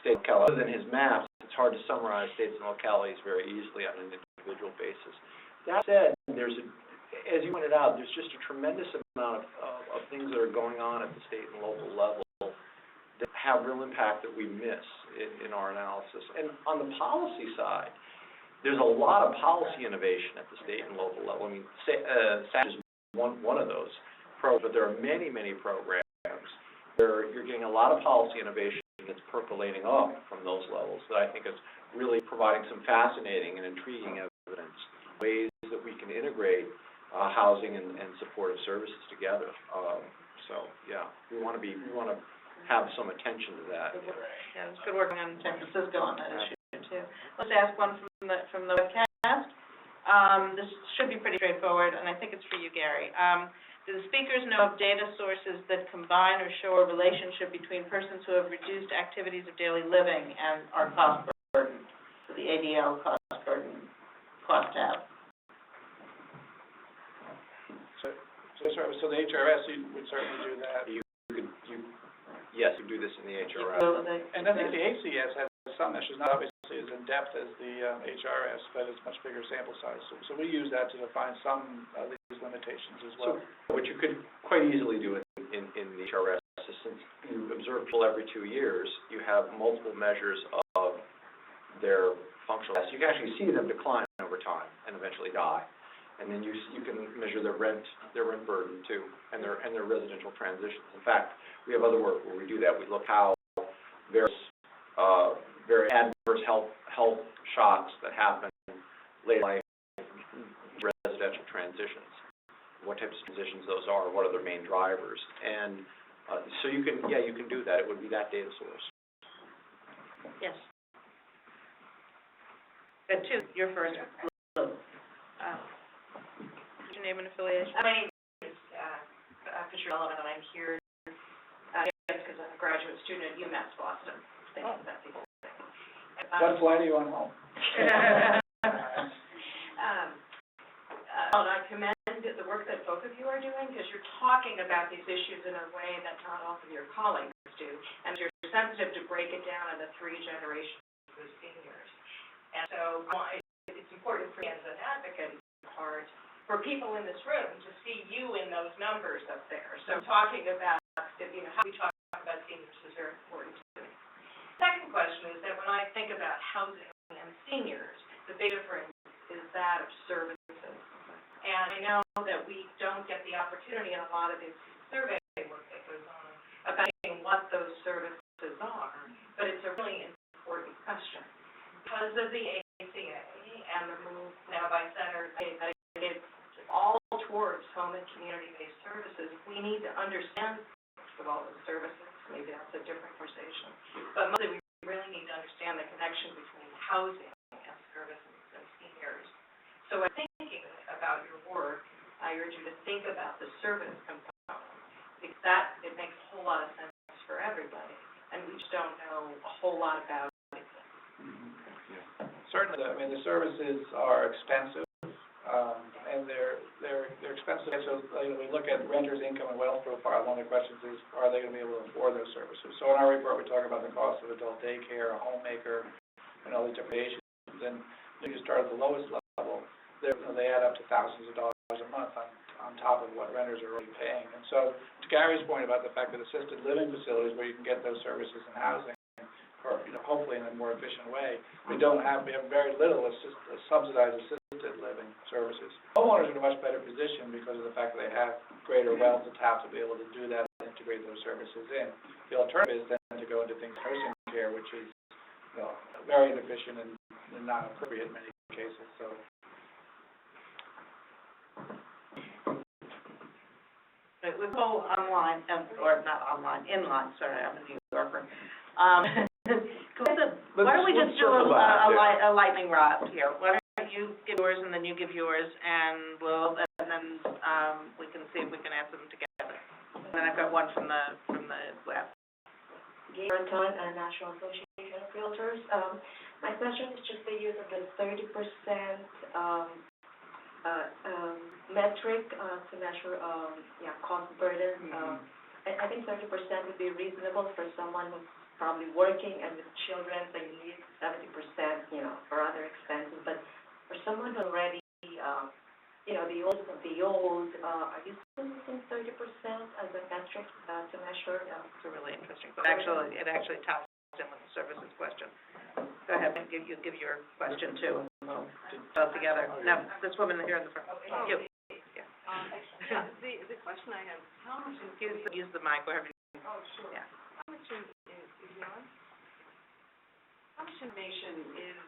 state localities. Other than his maps, it's hard to summarize states and localities very easily on an individual basis. That said, as you pointed out, there's just a tremendous amount of things that are going on at the state and local level that have real impact that we miss in our analysis. And on the policy side, there's a lot of policy innovation at the state and local level. I mean, SAT is one of those programs, but there are many, many programs where you're getting a lot of policy innovation that's percolating up from those levels that I think is really providing some fascinating and intriguing evidence, ways that we can integrate housing and supportive services together. So yeah, we want to have some attention to that. yeah, it's good working on San Francisco on that issue too. Let's ask one from the webcast. This should be pretty straightforward, and I think it's for you, Gary. Do the speakers know of data sources that combine or show a relationship between persons who have reduced activities of daily living and are cost burdened? So the ADL cost burden, cost tab. So the HRS would certainly do that. Yes, you do this in the HRS. And I think the HCS has some issues, not obviously as in-depth as the HRS, but it's much bigger sample size. So we use that to define some of these limitations as well. So what you could quite easily do in the HRS is, since you observe people every 2 years, you have multiple measures of their functional status. You can actually see them decline over time and eventually die. And then you can measure their rent burden too, and their residential transitions. In fact, we have other work where we do that. We look how various very adverse health shocks that happen later in life, residential transitions, what types of transitions those are, what are their main drivers, and so you can do that. It would be that data source. Yes. Good, two, you're first. What's your name and affiliation? My name is Patricia Sullivan, and I'm here because I'm a graduate student at UMass Boston. Thank you, Betsy. What flight are you on home? And I commend the work that both of you are doing, because you're talking about these issues in a way that not all of your colleagues do, and you're sensitive to break it down into 3 generations of seniors. And so it's important for me as an advocate part for people in this room to see you in those numbers up there. So talking about, how we talk about seniors is very important to me. Second question is that when I think about housing and seniors, the big difference is that of services. And I know that we don't get the opportunity in a lot of this survey work that goes on about what those services are, but it's a really important question. Because of the ACA and the move now by Senator Medicaid all towards home and community-based services, we need to understand of all those services. Maybe that's a different conversation. But mostly we really need to understand the connection between housing and services and seniors. So I'm thinking about your work, I urge you to think about the service component, because it makes a whole lot of sense for everybody, and we just don't know a whole lot about it. Certainly, I mean, the services are expensive, and they're expensive. So, we look at renters' income and wealth profile. One of the questions is, are they going to be able to afford those services? So in our report, we talk about the cost of adult daycare, a homemaker, and all these different variations. And you start at the lowest level, they add up to thousands of dollars a month on top of what renters are already paying. And so, to Gary's point about the fact that assisted living facilities where you can get those services and housing, or hopefully in a more efficient way, we have very little subsidized assisted living services. Homeowners are in a much better position because of the fact that they have greater wealth to tap to be able to do that and integrate those services in. The alternative is then to go into things like nursing care, which is very inefficient and not appropriate in many cases. So. We go online, or not online, inline, sorry, I'm a New Yorker. Why don't we just do a lightning round here? Why don't you give yours and then you give yours, and then we can see if we can answer them together. And then I've got one from the web. Gaynton and National Association of Realtors. My question is just the use of the 30% metric to measure cost burden. I think 30% would be reasonable for someone who's probably working and with children, so you need 70%, for other expenses. But for someone who already, the old of the old, are you still using 30% as a metric to measure? It's a really interesting, but it actually ties in with the services question. Go ahead, and you give your question too, and we'll do both together. No, this woman here in the front. You. Yeah. The question I have, how much Use the mic, wherever you. Oh, sure. Yeah. How much is it on? How much information is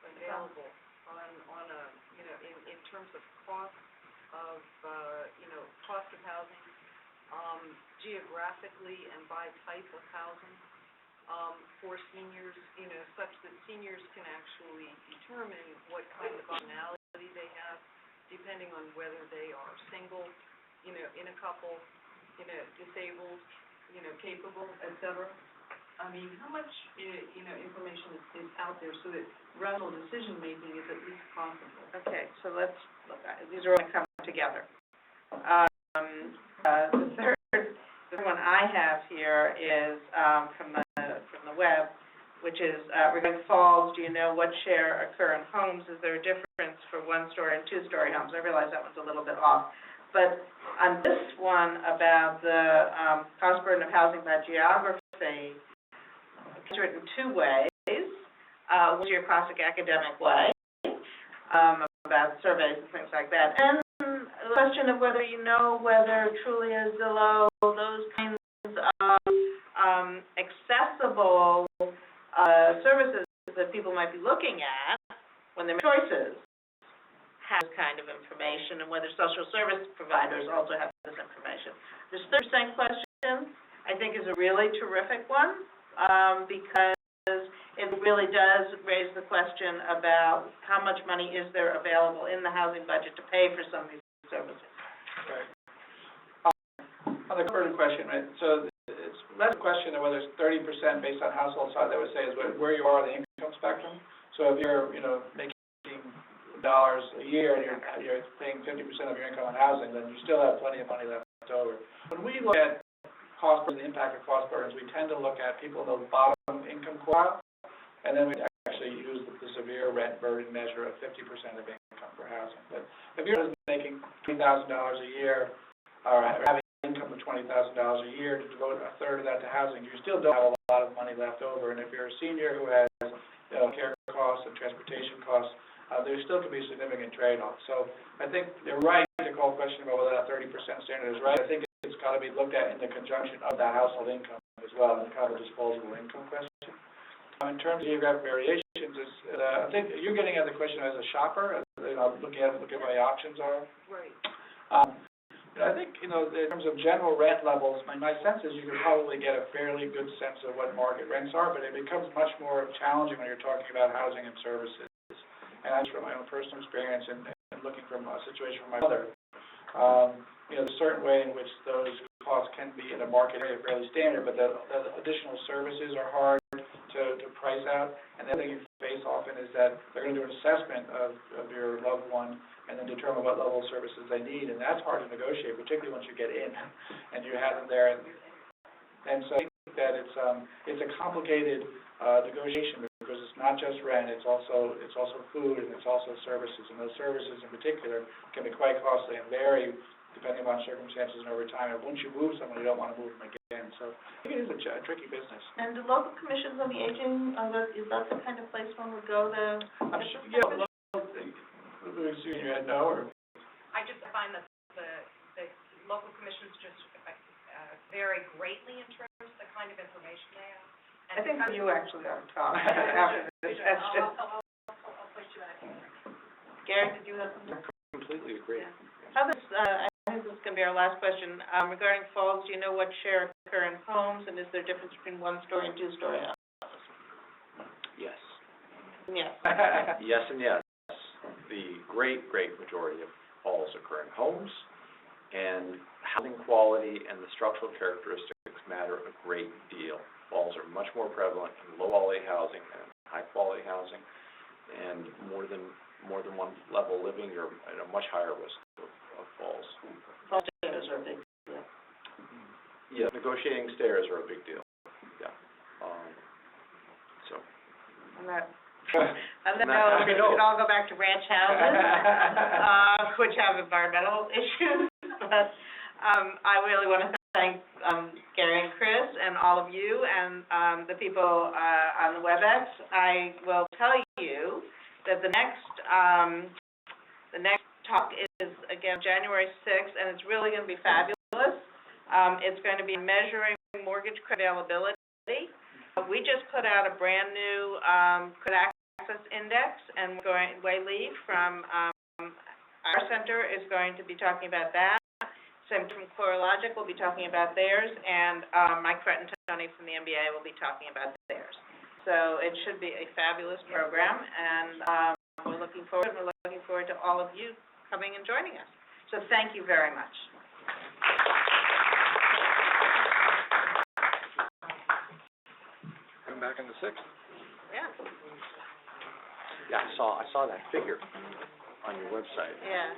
available on a, in terms of cost of, cost of housing, geographically and by type of housing, for seniors, such that seniors can actually determine what kind of optionality they have, depending on whether they are single, in a couple, disabled, capable, et cetera. I mean, how much, information is out there so that rational decision-making is at least possible? Okay, so let's look at it. These are all going to come together. The one I have here is from the web, which is regarding falls. Do you know what share occur in homes? Is there a difference for one-story and two-story homes? I realize that one's a little bit off. But on this one about the cost burden of housing by geography, it's written two ways. One is your classic academic way, about surveys and things like that. And the question of whether you know whether truly is Zillow, those kinds of accessible services that people might be looking at when they're choices have this kind of information, and whether social service providers also have this information. This 30% question, I think, is a really terrific one, because it really does raise the question about how much money is there available in the housing budget to pay for some of these services. Right. On the current question, right, so it's less a question of whether it's 30% based on household size, I would say, is where you are on the income spectrum. So if you're, making dollars a year and you're paying 50% of your income on housing, then you still have plenty of money left over. When we look at cost burden, the impact of cost burdens, we tend to look at people in the bottom income quartile, and then we actually use the severe rent burden measure of 50% of income for housing. But if you're making $20,000 a year, or having income of $20,000 a year, to devote a third of that to housing, you still don't have a lot of money left over. And if you're a senior who has care costs and transportation costs, there still can be significant trade-offs. So I think you're right to call a question about whether that 30% standard is right. I think it's got to be looked at in the conjunction of that household income as well, and kind of a disposable income question. In terms of geographic variations, I think you're getting at the question as a shopper, looking at what my options are. Right. I think you know, in terms of general rent levels, my sense is you can probably get a fairly good sense of what market rents are, but it becomes much more challenging when you're talking about housing and services. And that's from my own personal experience and looking from a situation from my mother. You know, there's a certain way in which those costs can be in a market area fairly standard, but the additional services are hard to price out. And the other thing you face often is that they're going to do an assessment of your loved one and then determine what level of services they need, and that's hard to negotiate, particularly once you get in and you have them there. And so I think that it's a complicated negotiation because it's not just rent, it's also food and it's also services, and those services in particular can be quite costly and vary depending on circumstances and over time. And once you move someone, you don't want to move them again. So I think it is a tricky business. And the local commissions on the aging, is that the kind of place one would go to? I just find that the local commissions just vary greatly in terms of the kind of information they have. I think for you actually, Tom. I'll put you back. Gary, did you have something? Completely agree. Yeah. How does, I think this is going to be our last question, regarding falls, do you know what share occur in homes, and is there a difference between one-story and two-story houses? Yes. Yes. Yes and yes. The great majority of falls occur in homes, and housing quality and the structural characteristics matter a great deal. Falls are much more prevalent in low-quality housing than in high-quality housing, and more than one level living, you're at a much higher risk of falls. Fall stairs are a big deal. Yeah, negotiating stairs are a big deal. Yeah. So. On the note, we can all go back to ranch houses, which have environmental issues, but I really want to thank Gary and Chris and all of you and the people on the WebEx. I will tell you that the next talk is, again, January 6th, and it's really going to be fabulous. It's going to be measuring mortgage credit availability. We just put out a brand-new credit access index, and Wei Lee from our center is going to be talking about that. Sam from CoreLogic will be talking about theirs, and Mike Tony from the MBA will be talking about theirs. So it should be a fabulous program, and we're looking forward to all of you coming and joining us. So thank you very much. Come back on the 6th. Yeah. Yeah, I saw that figure on your website. Yeah.